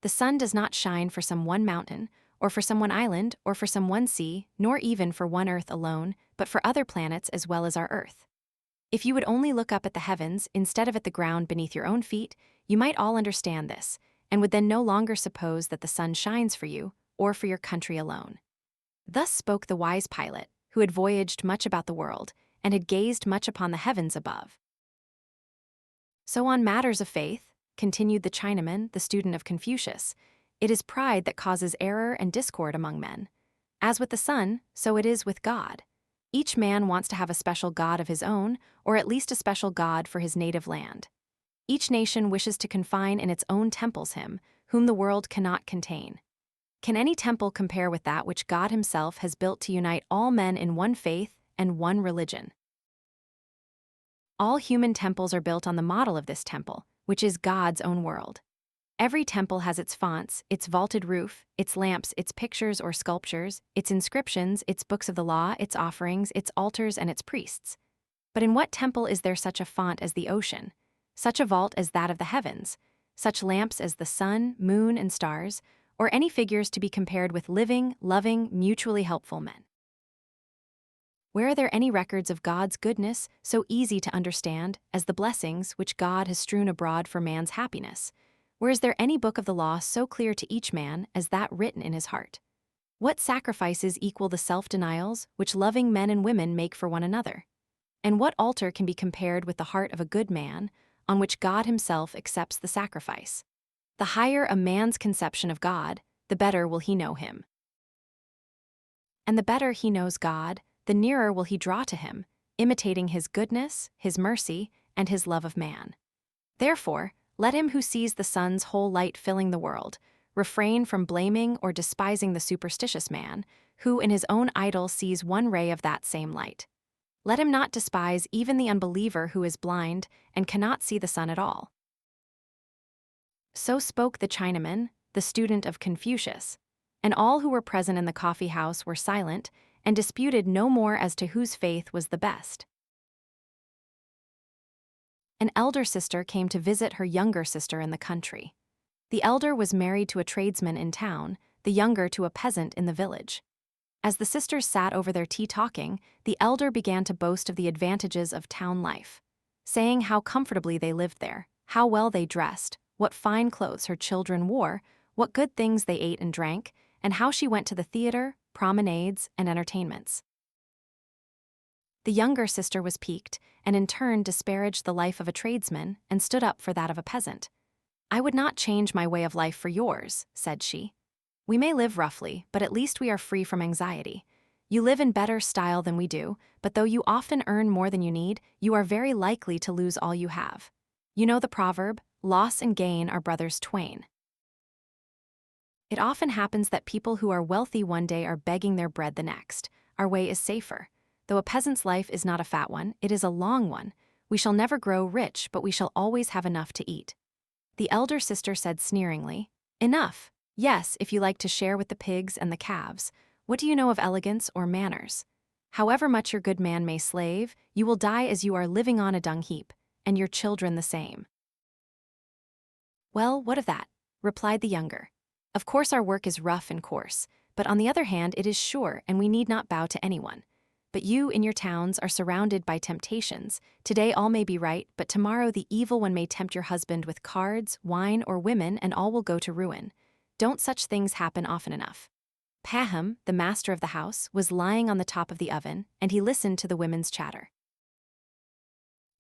The sun does not shine for some one mountain, or for some one island, or for some one sea, nor even for one earth alone, but for other planets as well as our earth. If you would only look up at the heavens instead of at the ground beneath your own feet, you might all understand this, and would then no longer suppose that the sun shines for you, or for your country alone." Thus spoke the wise pilot, who had voyaged much about the world, and had gazed much upon the heavens above. "So on matters of faith," continued the Chinaman, the student of Confucius, "it is pride that causes error and discord among men. As with the sun, so it is with God. Each man wants to have a special god of his own, or at least a special god for his native land. Each nation wishes to confine in its own temples him, whom the world cannot contain. Can any temple compare with that which God himself has built to unite all men in one faith and one religion? All human temples are built on the model of this temple, which is God's own world. Every temple has its fonts, its vaulted roof, its lamps, its pictures or sculptures, its inscriptions, its books of the law, its offerings, its altars, and its priests. But in what temple is there such a font as the ocean, such a vault as that of the heavens, such lamps as the sun, moon, and stars, or any figures to be compared with living, loving, mutually helpful men? Where are there any records of God's goodness so easy to understand as the blessings which God has strewn abroad for man's happiness? Where is there any book of the law so clear to each man as that written in his heart? What sacrifices equal the self-denials which loving men and women make for one another? And what altar can be compared with the heart of a good man, on which God himself accepts the sacrifice? The higher a man's conception of God, the better will he know him. And the better he knows God, the nearer will he draw to him, imitating his goodness, his mercy, and his love of man. Therefore, let him who sees the sun's whole light filling the world refrain from blaming or despising the superstitious man, who in his own idol sees one ray of that same light. Let him not despise even the unbeliever who is blind and cannot see the sun at all. So spoke the Chinaman, the student of Confucius, and all who were present in the coffee house were silent, and disputed no more as to whose faith was the best. An elder sister came to visit her younger sister in the country. The elder was married to a tradesman in town, the younger to a peasant in the village. As the sisters sat over their tea talking, the elder began to boast of the advantages of town life, saying how comfortably they lived there, how well they dressed, what fine clothes her children wore, what good things they ate and drank, and how she went to the theater, promenades, and entertainments. The younger sister was piqued, and in turn disparaged the life of a tradesman and stood up for that of a peasant. "I would not change my way of life for yours," said she. "We may live roughly, but at least we are free from anxiety. You live in better style than we do, but though you often earn more than you need, you are very likely to lose all you have. You know the proverb, 'Loss and gain are brothers twain.' It often happens that people who are wealthy one day are begging their bread the next. Our way is safer. Though a peasant's life is not a fat one, it is a long one. We shall never grow rich, but we shall always have enough to eat." The elder sister said sneeringly, "Enough. Yes, if you like to share with the pigs and the calves. What do you know of elegance or manners? However much your good man may slave, you will die as you are living on a dung heap, and your children the same." "Well, what of that?" replied the younger. "Of course our work is rough and coarse, but on the other hand it is sure, and we need not bow to anyone. But you, in your towns, are surrounded by temptations. Today all may be right, but tomorrow the evil one may tempt your husband with cards, wine, or women, and all will go to ruin. Don't such things happen often enough?" Paham, the master of the house, was lying on the top of the oven, and he listened to the women's chatter.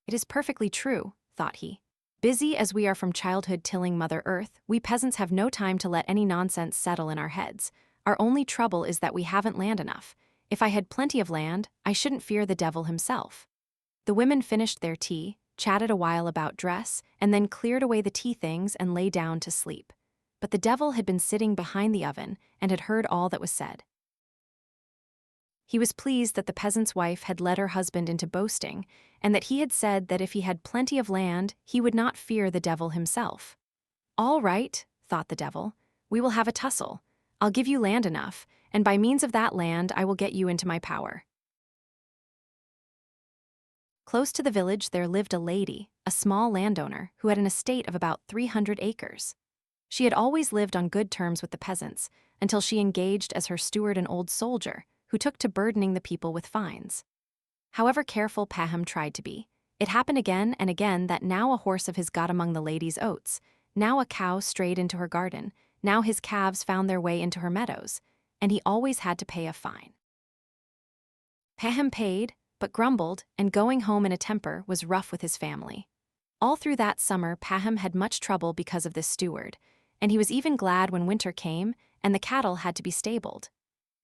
"It is perfectly true," thought he. "Busy as we are from childhood tilling Mother Earth, we peasants have no time to let any nonsense settle in our heads. Our only trouble is that we haven't land enough. If I had plenty of land, I shouldn't fear the devil himself." The women finished their tea, chatted a while about dress, and then cleared away the tea things and lay down to sleep. But the devil had been sitting behind the oven and had heard all that was said. He was pleased that the peasant's wife had led her husband into boasting, and that he had said that if he had plenty of land, he would not fear the devil himself. "All right," thought the devil, "we will have a tussle. I'll give you land enough, and by means of that land I will get you into my power." Close to the village there lived a lady, a small landowner, who had an estate of about 300 acres. She had always lived on good terms with the peasants, until she engaged as her steward an old soldier, who took to burdening the people with fines. However careful Paham tried to be, it happened again and again that now a horse of his got among the lady's oats, now a cow strayed into her garden, now his calves found their way into her meadows, and he always had to pay a fine. Paham paid, but grumbled, and going home in a temper was rough with his family. All through that summer Paham had much trouble because of this steward, and he was even glad when winter came and the cattle had to be stabled.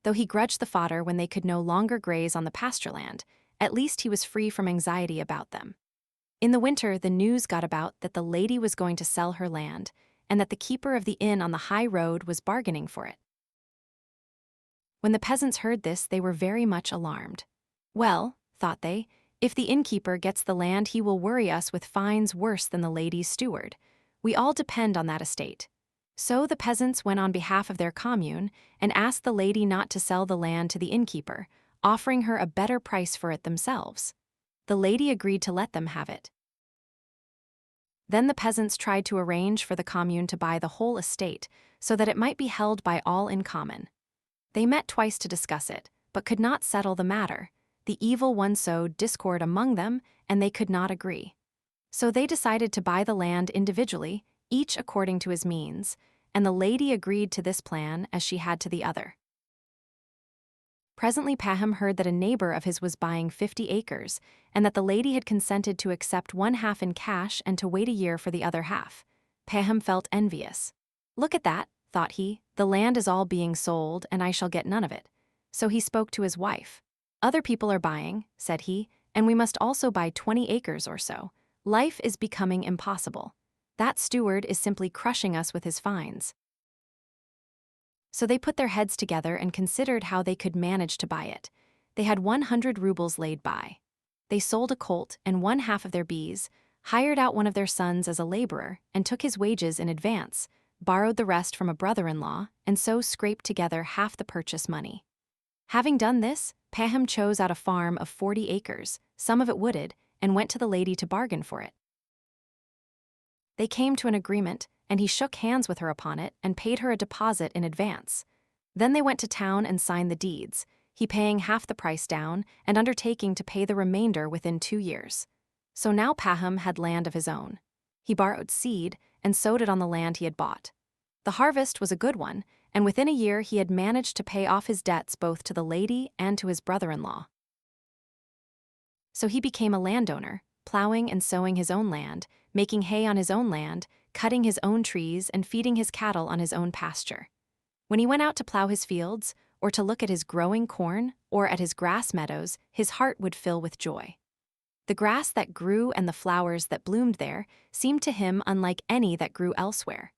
Though he grudged the fodder when they could no longer graze on the pasture land, at least he was free from anxiety about them. In the winter the news got about that the lady was going to sell her land, and that the keeper of the inn on the high road was bargaining for it. When the peasants heard this, they were very much alarmed. "Well," thought they, "if the innkeeper gets the land he will worry us with fines worse than the lady's steward. We all depend on that estate." So the peasants went on behalf of their commune and asked the lady not to sell the land to the innkeeper, offering her a better price for it themselves. The lady agreed to let them have it. Then the peasants tried to arrange for the commune to buy the whole estate so that it might be held by all in common. They met twice to discuss it, but could not settle the matter. The evil one sowed discord among them, and they could not agree. So they decided to buy the land individually, each according to his means, and the lady agreed to this plan as she had to the other. Presently Paham heard that a neighbor of his was buying 50 acres, and that the lady had consented to accept 1/2 in cash and to wait a year for the other half. Paham felt envious. "Look at that," thought he, "the land is all being sold, and I shall get none of it." So he spoke to his wife. "Other people are buying," said he, "and we must also buy 20 acres or so. Life is becoming impossible. That steward is simply crushing us with his fines." So they put their heads together and considered how they could manage to buy it. They had 100 rubles laid by. They sold a colt and 1/2 of their bees, hired out one of their sons as a laborer, and took his wages in advance, borrowed the rest from a brother-in-law, and so scraped together half the purchase money. Having done this, Paham chose out a farm of 40 acres, some of it wooded, and went to the lady to bargain for it. They came to an agreement, and he shook hands with her upon it and paid her a deposit in advance. Then they went to town and signed the deeds, he paying half the price down and undertaking to pay the remainder within 2 years. So now Paham had land of his own. He borrowed seed and sowed it on the land he had bought. The harvest was a good one, and within a year he had managed to pay off his debts both to the lady and to his brother-in-law. So he became a landowner, plowing and sowing his own land, making hay on his own land, cutting his own trees, and feeding his cattle on his own pasture. When he went out to plow his fields, or to look at his growing corn, or at his grass meadows, his heart would fill with joy. The grass that grew and the flowers that bloomed there seemed to him unlike any that grew elsewhere.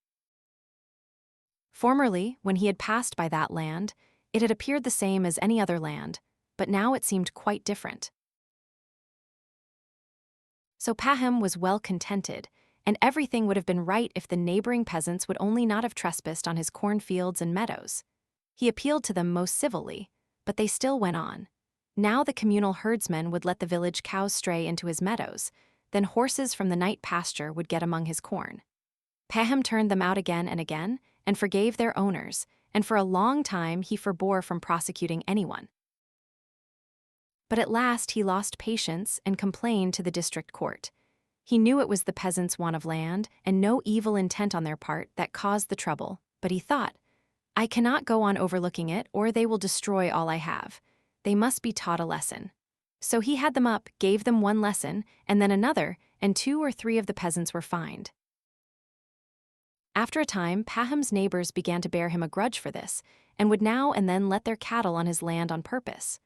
Formerly, when he had passed by that land, it had appeared the same as any other land, but now it seemed quite different. So Paham was well contented, and everything would have been right if the neighboring peasants would only not have trespassed on his cornfields and meadows. He appealed to them most civilly, but they still went on. Now the communal herdsmen would let the village cows stray into his meadows, then horses from the night pasture would get among his corn. Paham turned them out again and forgave their owners, and for a long time he forbore from prosecuting anyone. But at last he lost patience and complained to the district court. He knew it was the peasants' want of land and no evil intent on their part that caused the trouble, but he thought, I cannot go on overlooking it, or they will destroy all I have. They must be taught a lesson. So he had them up, gave them one lesson, and then another, and 2 or 3 of the peasants were fined. After a time, Paham's neighbors began to bear him a grudge for this, and would now and then let their cattle on his land on purpose.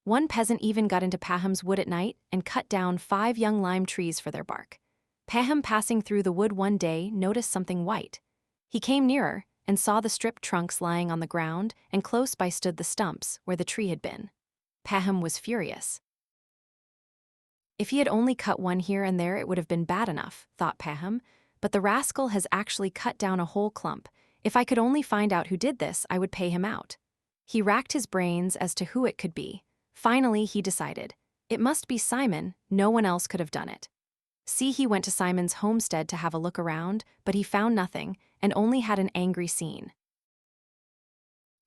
One peasant even got into Paham's wood at night and cut down 5 young lime trees for their bark. Paham, passing through the wood one day, noticed something white. He came nearer and saw the stripped trunks lying on the ground, and close by stood the stumps where the tree had been. Paham was furious. If he had only cut one here and there, it would have been bad enough, thought Paham, but the rascal has actually cut down a whole clump. If I could only find out who did this, I would pay him out. He racked his brains as to who it could be. Finally, he decided, it must be Simon, no one else could have done it. See, he went to Simon's homestead to have a look around, but he found nothing, and only had an angry scene.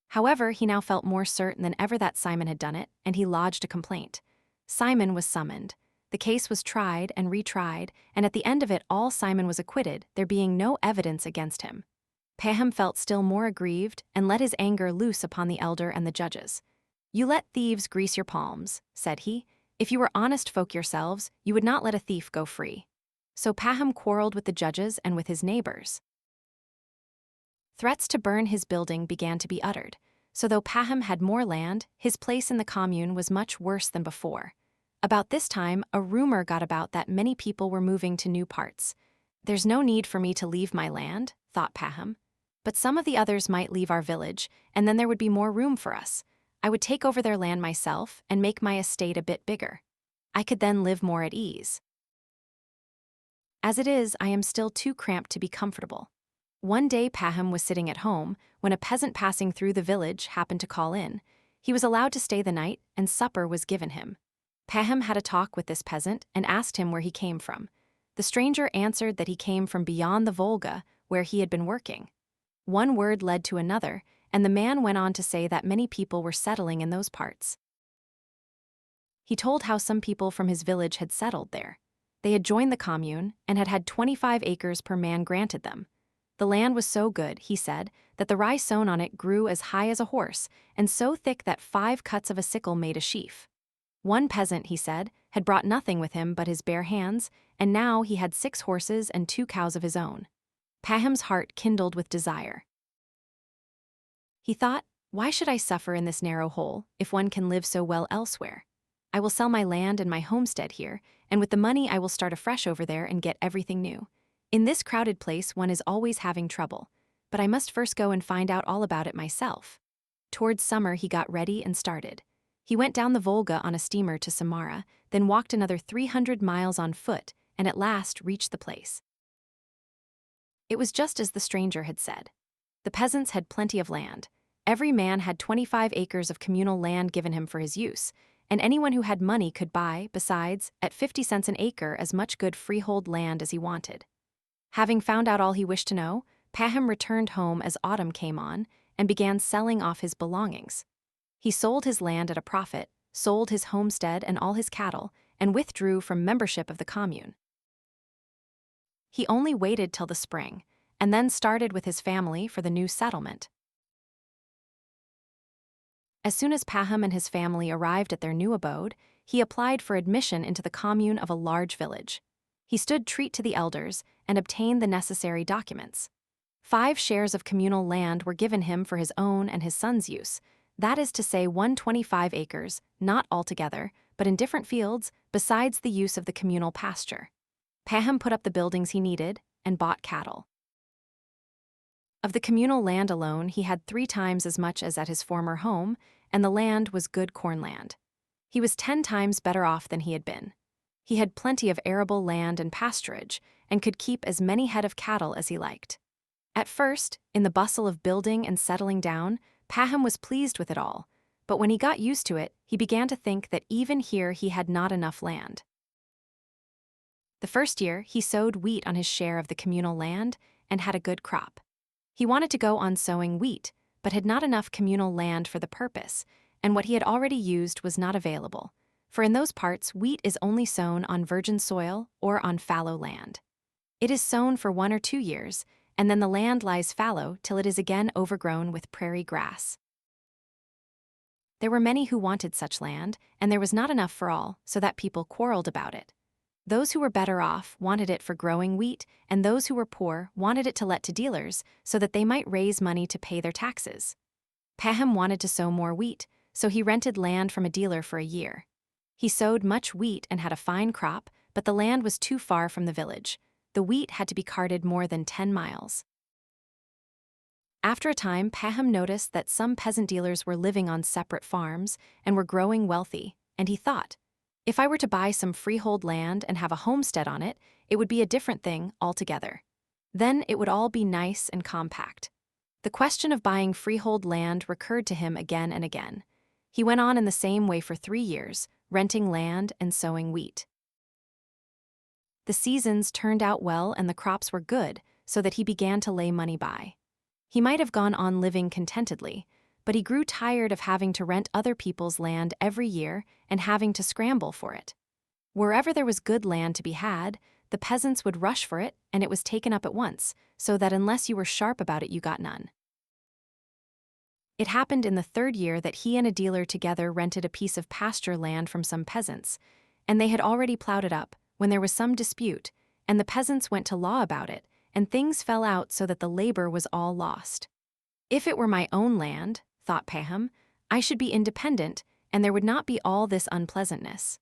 However, he now felt more certain than ever that Simon had done it, and he lodged a complaint. Simon was summoned. The case was tried and retried, and at the end of it all Simon was acquitted, there being no evidence against him. Paham felt still more aggrieved, and let his anger loose upon the elder and the judges. You let thieves grease your palms, said he. If you were honest folk yourselves, you would not let a thief go free. So Paham quarreled with the judges and with his neighbors. Threats to burn his building began to be uttered, so though Paham had more land, his place in the commune was much worse than before. About this time, a rumor got about that many people were moving to new parts. There's no need for me to leave my land, thought Paham. But some of the others might leave our village, and then there would be more room for us. I would take over their land myself and make my estate a bit bigger. I could then live more at ease. As it is, I am still too cramped to be comfortable. One day Paham was sitting at home when a peasant passing through the village happened to call in. He was allowed to stay the night, and supper was given him. Paham had a talk with this peasant and asked him where he came from. The stranger answered that he came from beyond the Volga, where he had been working. One word led to another, and the man went on to say that many people were settling in those parts. He told how some people from his village had settled there. They had joined the commune and had had 25 acres per man granted them. The land was so good, he said, that the rye sown on it grew as high as a horse, and so thick that 5 cuts of a sickle made a sheaf. One peasant, he said, had brought nothing with him but his bare hands, and now he had 6 horses and 2 cows of his own. Paham's heart kindled with desire. He thought, why should I suffer in this narrow hole, if one can live so well elsewhere? I will sell my land and my homestead here, and with the money I will start afresh over there and get everything new. In this crowded place one is always having trouble, but I must first go and find out all about it myself. Towards summer he got ready and started. He went down the Volga on a steamer to Samara, then walked another 300 miles on foot, and at last reached the place. It was just as the stranger had said. The peasants had plenty of land. Every man had 25 acres of communal land given him for his use, and anyone who had money could buy, besides, at 50 cents an acre, as much good freehold land as he wanted. Having found out all he wished to know, Paham returned home as autumn came on and began selling off his belongings. He sold his land at a profit, sold his homestead and all his cattle, and withdrew from membership of the commune. He only waited till the spring, and then started with his family for the new settlement. As soon as Paham and his family arrived at their new abode, he applied for admission into the commune of a large village. He stood treat to the elders and obtained the necessary documents. 5 shares of communal land were given him for his own and his son's use, that is to say 125 acres, not altogether, but in different fields, besides the use of the communal pasture. Paham put up the buildings he needed and bought cattle. Of the communal land alone, he had 3 times as much as at his former home, and the land was good cornland. He was 10 times better off than he had been. He had plenty of arable land and pasturage, and could keep as many head of cattle as he liked. At first, in the bustle of building and settling down, Paham was pleased with it all, but when he got used to it, he began to think that even here he had not enough land. The first year, he sowed wheat on his share of the communal land and had a good crop. He wanted to go on sowing wheat, but had not enough communal land for the purpose, and what he had already used was not available, for in those parts wheat is only sown on virgin soil or on fallow land. It is sown for 1 or 2 years, and then the land lies fallow till it is again overgrown with prairie grass. There were many who wanted such land, and there was not enough for all, so that people quarreled about it. Those who were better off wanted it for growing wheat, and those who were poor wanted it to let to dealers so that they might raise money to pay their taxes. Paham wanted to sow more wheat, so he rented land from a dealer for a year. He sowed much wheat and had a fine crop, but the land was too far from the village. The wheat had to be carted more than 10 miles. After a time, Paham noticed that some peasant dealers were living on separate farms and were growing wealthy, and he thought, if I were to buy some freehold land and have a homestead on it, it would be a different thing altogether. Then it would all be nice and compact. The question of buying freehold land recurred to him again and again. He went on in the same way for 3 years, renting land and sowing wheat. The seasons turned out well and the crops were good, so that he began to lay money by. He might have gone on living contentedly, but he grew tired of having to rent other people's land every year and having to scramble for it. Wherever there was good land to be had, the peasants would rush for it and it was taken up at once, so that unless you were sharp about it you got none. It happened in the 3rd year that he and a dealer together rented a piece of pasture land from some peasants, and they had already plowed it up when there was some dispute, and the peasants went to law about it, and things fell out so that the labor was all lost. If it were my own land, thought Paham, I should be independent, and there would not be all this unpleasantness.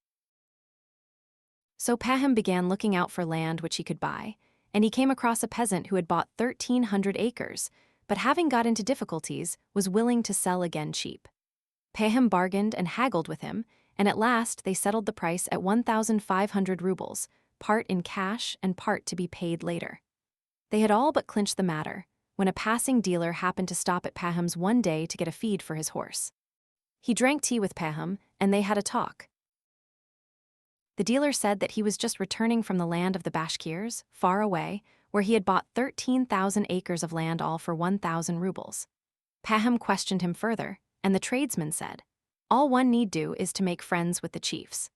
So Paham began looking out for land which he could buy, and he came across a peasant who had bought 1,300 acres, but having got into difficulties, was willing to sell again cheap. Paham bargained and haggled with him, and at last they settled the price at 1,500 rubles, part in cash and part to be paid later. They had all but clinched the matter, when a passing dealer happened to stop at Paham's one day to get a feed for his horse. He drank tea with Paham, and they had a talk. The dealer said that he was just returning from the land of the Bashkirs, far away, where he had bought 13,000 acres of land all for 1,000 rubles. Paham questioned him further, and the tradesman said, all one need do is to make friends with the chiefs.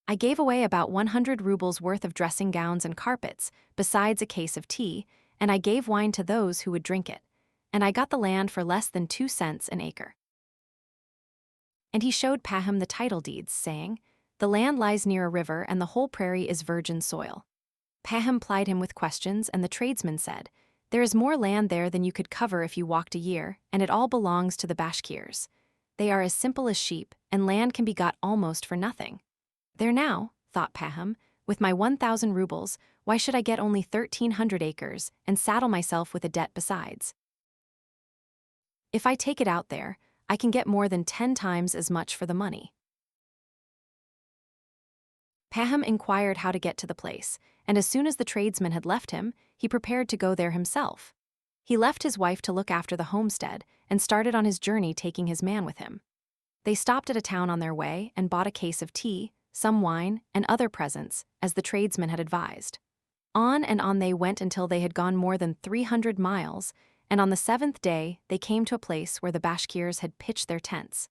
I gave away about 100 rubles worth of dressing gowns and carpets, besides a case of tea, and I gave wine to those who would drink it, and I got the land for less than 2 cents an acre. And he showed Paham the title deeds, saying, the land lies near a river and the whole prairie is virgin soil. Paham plied him with questions, and the tradesman said, there is more land there than you could cover if you walked a year, and it all belongs to the Bashkirs. They are as simple as sheep, and land can be got almost for nothing. There now, thought Paham, with my 1,000 rubles, why should I get only 1,300 acres and saddle myself with a debt besides? If I take it out there, I can get more than 10 times as much for the money. Paham inquired how to get to the place, and as soon as the tradesman had left him, he prepared to go there himself. He left his wife to look after the homestead, and started on his journey taking his man with him. They stopped at a town on their way and bought a case of tea, some wine, and other presents, as the tradesman had advised. On and on they went until they had gone more than 300 miles, and on the 7th day they came to a place where the Bashkirs had pitched their tents.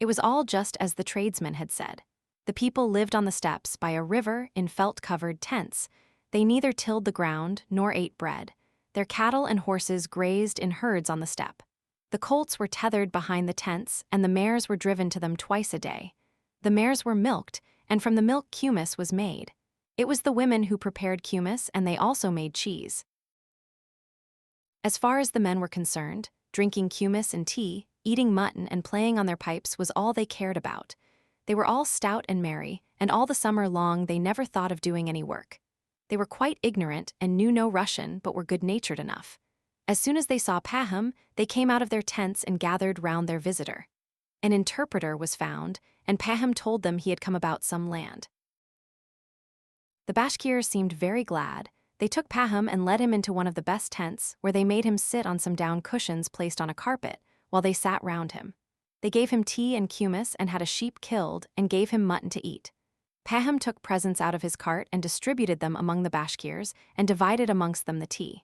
It was all just as the tradesman had said. The people lived on the steppes by a river in felt-covered tents. They neither tilled the ground nor ate bread. Their cattle and horses grazed in herds on the steppe. The colts were tethered behind the tents, and the mares were driven to them twice a day. The mares were milked, and from the milk kumis was made. It was the women who prepared kumis, and they also made cheese. As far as the men were concerned, drinking kumis and tea, eating mutton and playing on their pipes was all they cared about. They were all stout and merry, and all the summer long they never thought of doing any work. They were quite ignorant and knew no Russian, but were good-natured enough. As soon as they saw Pahom, they came out of their tents and gathered round their visitor. An interpreter was found, and Pahom told them he had come about some land. The Bashkirs seemed very glad. They took Pahom and led him into one of the best tents, where they made him sit on some down cushions placed on a carpet, while they sat round him. They gave him tea and kumis and had a sheep killed and gave him mutton to eat. Pahom took presents out of his cart and distributed them among the Bashkirs and divided amongst them the tea.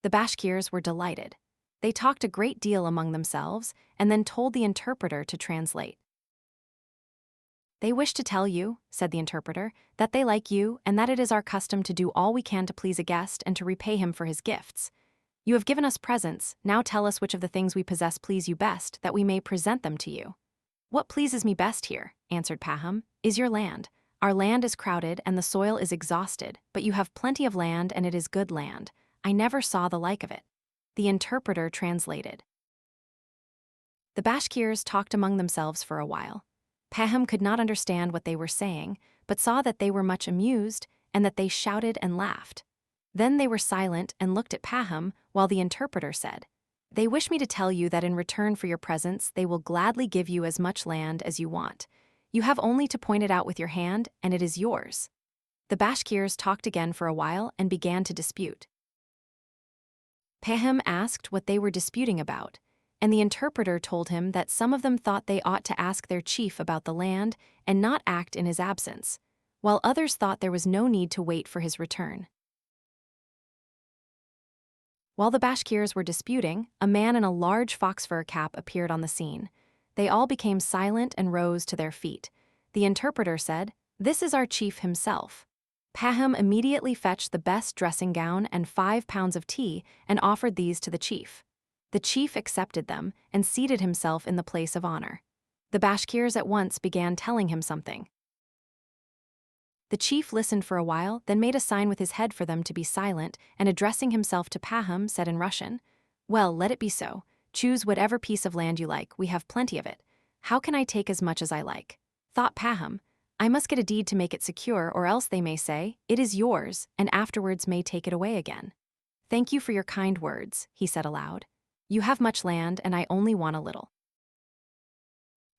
The Bashkirs were delighted. They talked a great deal among themselves and then told the interpreter to translate. "They wish to tell you," said the interpreter, "that they like you and that it is our custom to do all we can to please a guest and to repay him for his gifts. You have given us presents, now tell us which of the things we possess please you best, that we may present them to you." "What pleases me best here," answered Pahom, "is your land. Our land is crowded and the soil is exhausted, but you have plenty of land and it is good land. I never saw the like of it." The interpreter translated. The Bashkirs talked among themselves for a while. Pahom could not understand what they were saying, but saw that they were much amused and that they shouted and laughed. Then they were silent and looked at Pahom, while the interpreter said, "They wish me to tell you that in return for your presents they will gladly give you as much land as you want. You have only to point it out with your hand, and it is yours." The Bashkirs talked again for a while and began to dispute. Pahom asked what they were disputing about, and the interpreter told him that some of them thought they ought to ask their chief about the land and not act in his absence, while others thought there was no need to wait for his return. While the Bashkirs were disputing, a man in a large fox fur cap appeared on the scene. They all became silent and rose to their feet. The interpreter said, "This is our chief himself." Pahom immediately fetched the best dressing gown and 5 pounds of tea and offered these to the chief. The chief accepted them and seated himself in the place of honor. The Bashkirs at once began telling him something. The chief listened for a while, then made a sign with his head for them to be silent, and addressing himself to Pahom, said in Russian, "Well, let it be so. Choose whatever piece of land you like, we have plenty of it. How can I take as much as I like?" Thought Pahom, "I must get a deed to make it secure, or else they may say, 'It is yours,' and afterwards may take it away again." "Thank you for your kind words," he said aloud. "You have much land, and I only want a little.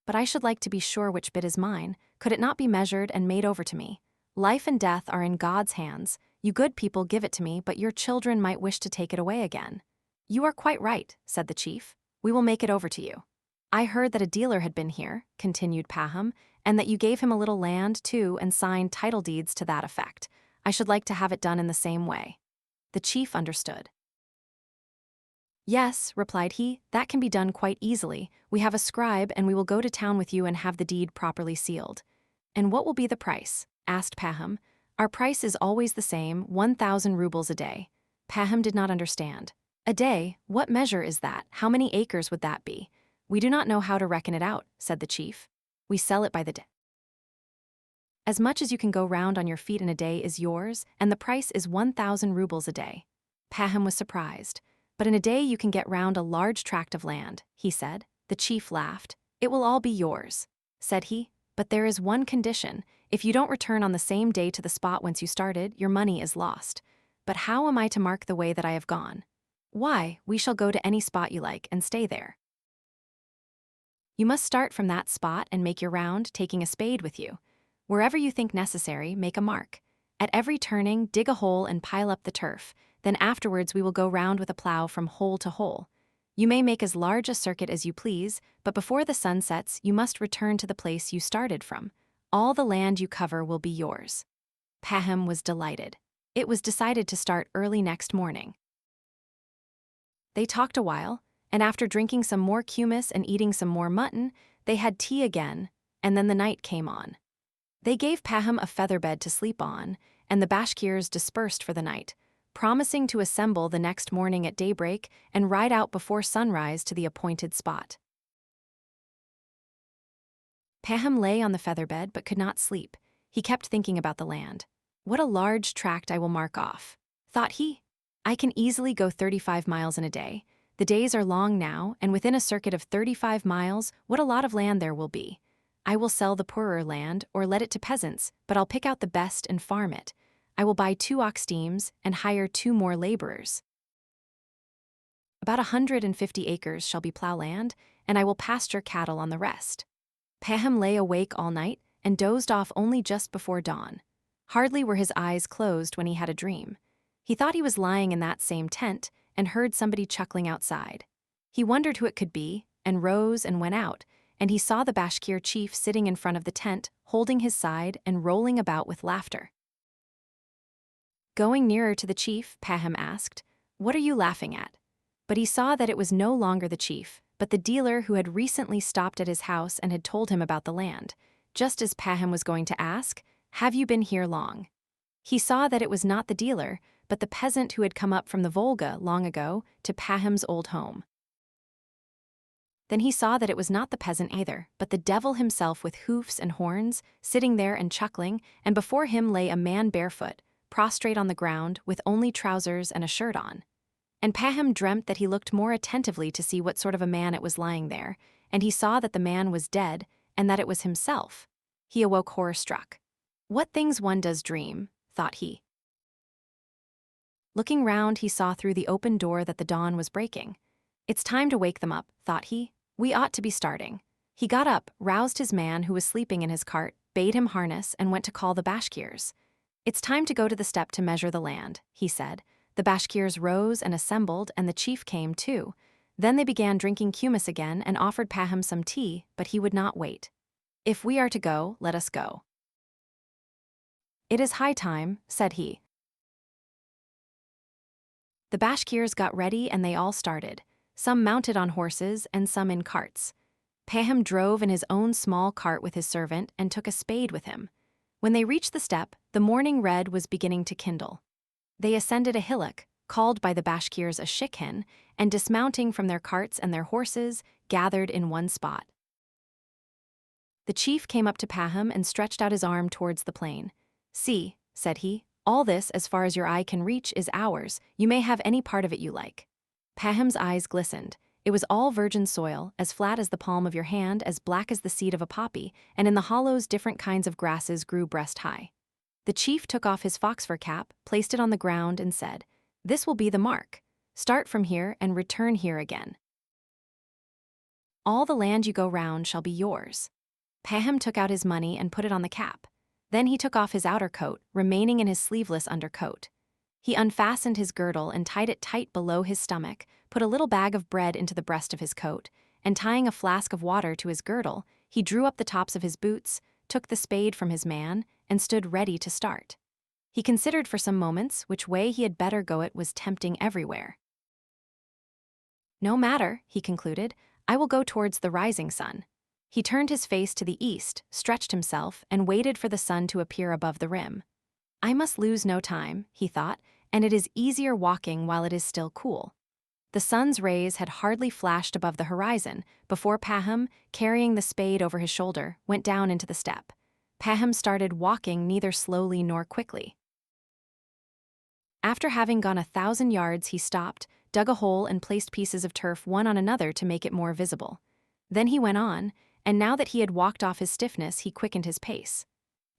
But I should like to be sure which bit is mine. Could it not be measured and made over to me? Life and death are in God's hands. You good people give it to me, but your children might wish to take it away again." "You are quite right," said the chief. "We will make it over to you." "I heard that a dealer had been here," continued Pahom, "and that you gave him a little land, too, and signed title deeds to that effect. I should like to have it done in the same way." The chief understood. "Yes," replied he, "that can be done quite easily. We have a scribe, and we will go to town with you and have the deed properly sealed." "And what will be the price?" asked Pahom. "Our price is always the same, 1,000 rubles a day." Pahom did not understand. "A day? What measure is that? How many acres would that be?" "We do not know how to reckon it out," said the chief. "We sell it by the day. As much as you can go round on your feet in a day is yours, and the price is 1,000 rubles a day." Pahom was surprised. "But in a day you can get round a large tract of land," he said. The chief laughed. "It will all be yours," said he, "but there is one condition. If you don't return on the same day to the spot whence you started, your money is lost." "But how am I to mark the way that I have gone?" "Why, we shall go to any spot you like and stay there. You must start from that spot and make your round, taking a spade with you. Wherever you think necessary, make a mark. At every turning, dig a hole and pile up the turf. Then afterwards we will go round with a plow from hole to hole. You may make as large a circuit as you please, but before the sun sets, you must return to the place you started from. All the land you cover will be yours." Paham was delighted. It was decided to start early next morning. They talked a while, and after drinking some more kumis and eating some more mutton, they had tea again, and then the night came on. They gave Paham a feather bed to sleep on, and the Bashkirs dispersed for the night, promising to assemble the next morning at daybreak and ride out before sunrise to the appointed spot. Paham lay on the feather bed but could not sleep. He kept thinking about the land. "What a large tract I will mark off," thought he. "I can easily go 35 miles in a day. The days are long now, and within a circuit of 35 miles, what a lot of land there will be. I will sell the poorer land or let it to peasants, but I'll pick out the best and farm it. I will buy 2 ox teams and hire 2 more laborers. About 150 acres shall be plow land, and I will pasture cattle on the rest." Paham lay awake all night and dozed off only just before dawn. Hardly were his eyes closed when he had a dream. He thought he was lying in that same tent and heard somebody chuckling outside. He wondered who it could be, and rose and went out, and he saw the Bashkir chief sitting in front of the tent, holding his side and rolling about with laughter. Going nearer to the chief, Paham asked, "What are you laughing at?" But he saw that it was no longer the chief, but the dealer who had recently stopped at his house and had told him about the land. Just as Paham was going to ask, "Have you been here long?" he saw that it was not the dealer, but the peasant who had come up from the Volga long ago to Paham's old home. Then he saw that it was not the peasant either, but the devil himself with hoofs and horns, sitting there and chuckling, and before him lay a man barefoot, prostrate on the ground, with only trousers and a shirt on. And Paham dreamt that he looked more attentively to see what sort of a man it was lying there, and he saw that the man was dead, and that it was himself. He awoke horror-struck. "What things one does dream," thought he. Looking round, he saw through the open door that the dawn was breaking. "It's time to wake them up," thought he. "We ought to be starting." He got up, roused his man who was sleeping in his cart, bade him harness, and went to call the Bashkirs. "It's time to go to the steppe to measure the land," he said. The Bashkirs rose and assembled, and the chief came too. Then they began drinking kumis again and offered Paham some tea, but he would not wait. "If we are to go, let us go." "It is high time," said he. The Bashkirs got ready and they all started, some mounted on horses and some in carts. Paham drove in his own small cart with his servant and took a spade with him. When they reached the steppe, the morning red was beginning to kindle. They ascended a hillock, called by the Bashkirs a shikhin, and dismounting from their carts and their horses, gathered in one spot. The chief came up to Paham and stretched out his arm towards the plain. "See," said he, "all this, as far as your eye can reach, is ours. You may have any part of it you like." Paham's eyes glistened. It was all virgin soil, as flat as the palm of your hand, as black as the seed of a poppy, and in the hollows different kinds of grasses grew breast-high. The chief took off his fox-fur cap, placed it on the ground, and said, "This will be the mark. Start from here and return here again. All the land you go round shall be yours." Paham took out his money and put it on the cap. Then he took off his outer coat, remaining in his sleeveless undercoat. He unfastened his girdle and tied it tight below his stomach, put a little bag of bread into the breast of his coat, and tying a flask of water to his girdle, he drew up the tops of his boots, took the spade from his man, and stood ready to start. He considered for some moments which way he had better go. It was tempting everywhere. "No matter," he concluded, "I will go towards the rising sun." He turned his face to the east, stretched himself, and waited for the sun to appear above the rim. "I must lose no time," he thought, "and it is easier walking while it is still cool." The sun's rays had hardly flashed above the horizon before Paham, carrying the spade over his shoulder, went down into the steppe. Paham started walking neither slowly nor quickly. After having gone 1,000 yards, he stopped, dug a hole, and placed pieces of turf one on another to make it more visible. Then he went on, and now that he had walked off his stiffness, he quickened his pace.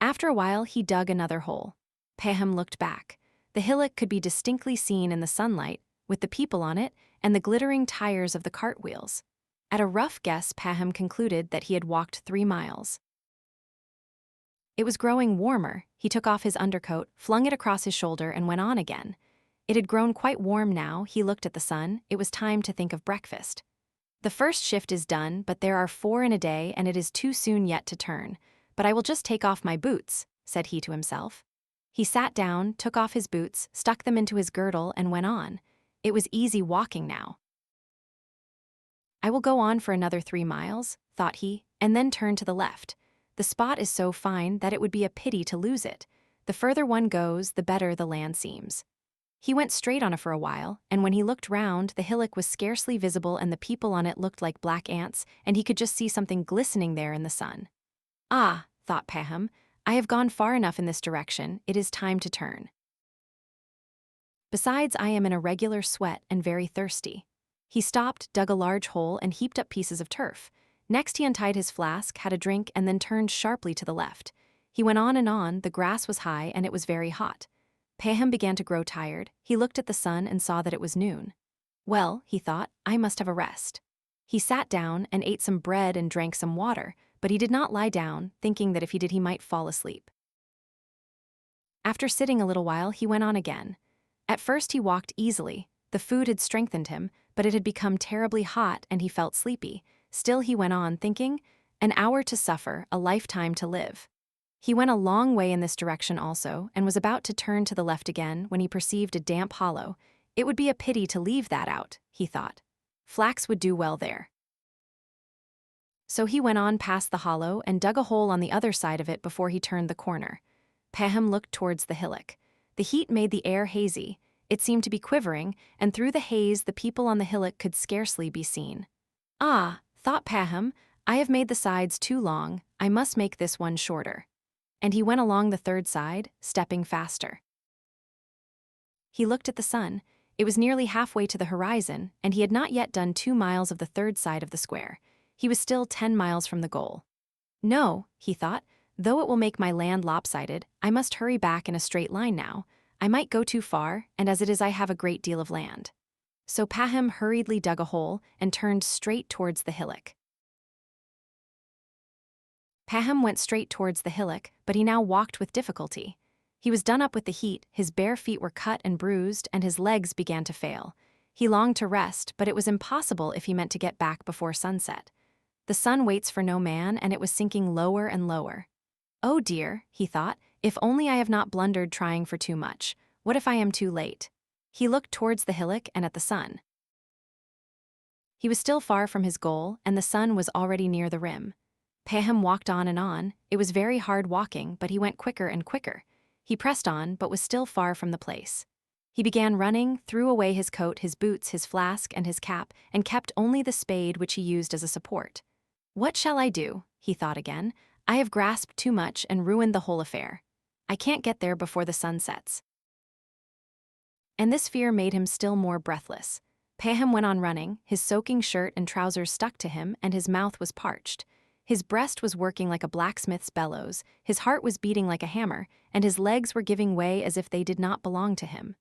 After a while, he dug another hole. Paham looked back. The hillock could be distinctly seen in the sunlight, with the people on it and the glittering tires of the cartwheels. At a rough guess, Paham concluded that he had walked 3 miles. It was growing warmer. He took off his undercoat, flung it across his shoulder, and went on again. It had grown quite warm now. He looked at the sun. It was time to think of breakfast. The first shift is done, but there are 4 in a day and it is too soon yet to turn. But I will just take off my boots, said he to himself. He sat down, took off his boots, stuck them into his girdle, and went on. It was easy walking now. I will go on for another 3 miles, thought he, and then turn to the left. The spot is so fine that it would be a pity to lose it. The further one goes, the better the land seems. He went straight on it for a while, and when he looked round, the hillock was scarcely visible and the people on it looked like black ants, and he could just see something glistening there in the sun. Ah, thought Paham, I have gone far enough in this direction, it is time to turn. Besides, I am in a regular sweat and very thirsty. He stopped, dug a large hole, and heaped up pieces of turf. Next he untied his flask, had a drink, and then turned sharply to the left. He went on, the grass was high and it was very hot. Paham began to grow tired. He looked at the sun and saw that it was noon. Well, he thought, I must have a rest. He sat down and ate some bread and drank some water, but he did not lie down, thinking that if he did he might fall asleep. After sitting a little while, he went on again. At first he walked easily. The food had strengthened him, but it had become terribly hot and he felt sleepy. Still he went on, thinking, an hour to suffer, a lifetime to live. He went a long way in this direction also, and was about to turn to the left again when he perceived a damp hollow. It would be a pity to leave that out, he thought. Flax would do well there. So he went on past the hollow and dug a hole on the other side of it before he turned the corner. Paham looked towards the hillock. The heat made the air hazy. It seemed to be quivering, and through the haze the people on the hillock could scarcely be seen. Ah, thought Paham, I have made the sides too long, I must make this one shorter. And he went along the third side, stepping faster. He looked at the sun. It was nearly halfway to the horizon, and he had not yet done 2 miles of the third side of the square. He was still 10 miles from the goal. No, he thought, though it will make my land lopsided, I must hurry back in a straight line now. I might go too far, and as it is I have a great deal of land. So Paham hurriedly dug a hole and turned straight towards the hillock. Paham went straight towards the hillock, but he now walked with difficulty. He was done up with the heat, his bare feet were cut and bruised, and his legs began to fail. He longed to rest, but it was impossible if he meant to get back before sunset. The sun waits for no man, and it was sinking lower and lower. Oh dear, he thought, if only I have not blundered trying for too much. What if I am too late? He looked towards the hillock and at the sun. He was still far from his goal, and the sun was already near the rim. Paham walked on and on. It was very hard walking, but he went quicker and quicker. He pressed on, but was still far from the place. He began running, threw away his coat, his boots, his flask, and his cap, and kept only the spade which he used as a support. What shall I do? He thought again. I have grasped too much and ruined the whole affair. I can't get there before the sun sets. And this fear made him still more breathless. Paham went on running, his soaking shirt and trousers stuck to him, and his mouth was parched. His breast was working like a blacksmith's bellows, his heart was beating like a hammer, and his legs were giving way as if they did not belong to him.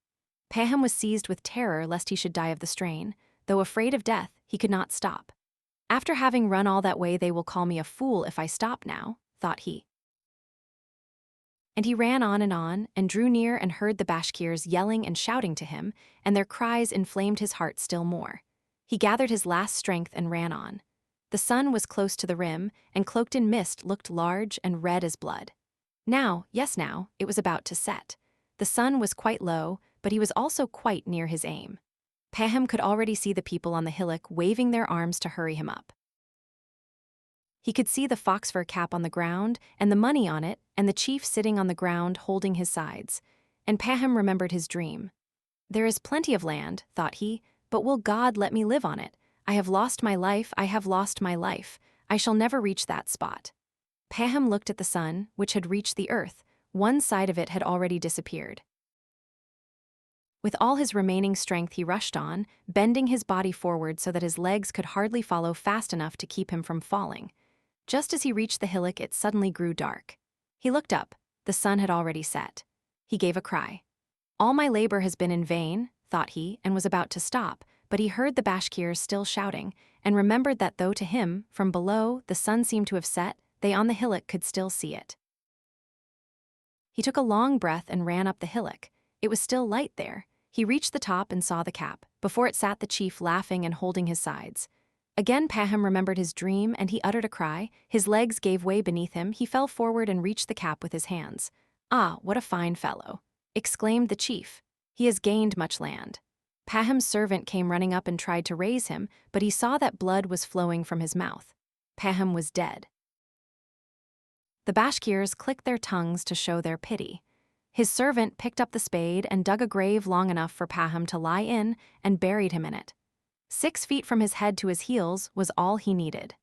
Paham was seized with terror lest he should die of the strain. Though afraid of death, he could not stop. After having run all that way, they will call me a fool if I stop now, thought he. And he ran on, and drew near and heard the Bashkirs yelling and shouting to him, and their cries inflamed his heart still more. He gathered his last strength and ran on. The sun was close to the rim, and cloaked in mist looked large and red as blood. Now, it was about to set. The sun was quite low, but he was also quite near his aim. Paham could already see the people on the hillock waving their arms to hurry him up. He could see the fox-fur cap on the ground, and the money on it, and the chief sitting on the ground holding his sides. And Paham remembered his dream. There is plenty of land, thought he, but will God let me live on it? I have lost my life, I have lost my life. I shall never reach that spot. Paham looked at the sun, which had reached the earth. One side of it had already disappeared. With all his remaining strength he rushed on, bending his body forward so that his legs could hardly follow fast enough to keep him from falling. Just as he reached the hillock, it suddenly grew dark. He looked up. The sun had already set. He gave a cry. All my labor has been in vain, thought he, and was about to stop, but he heard the Bashkirs still shouting, and remembered that though to him, from below, the sun seemed to have set, they on the hillock could still see it. He took a long breath and ran up the hillock. It was still light there. He reached the top and saw the cap. Before it sat the chief laughing and holding his sides. Again Paham remembered his dream, and he uttered a cry. His legs gave way beneath him. He fell forward and reached the cap with his hands. "Ah, what a fine fellow!" exclaimed the chief. "He has gained much land." Paham's servant came running up and tried to raise him, but he saw that blood was flowing from his mouth. Paham was dead. The Bashkirs clicked their tongues to show their pity. His servant picked up the spade and dug a grave long enough for Paham to lie in and buried him in it. 6 feet from his head to his heels was all he needed.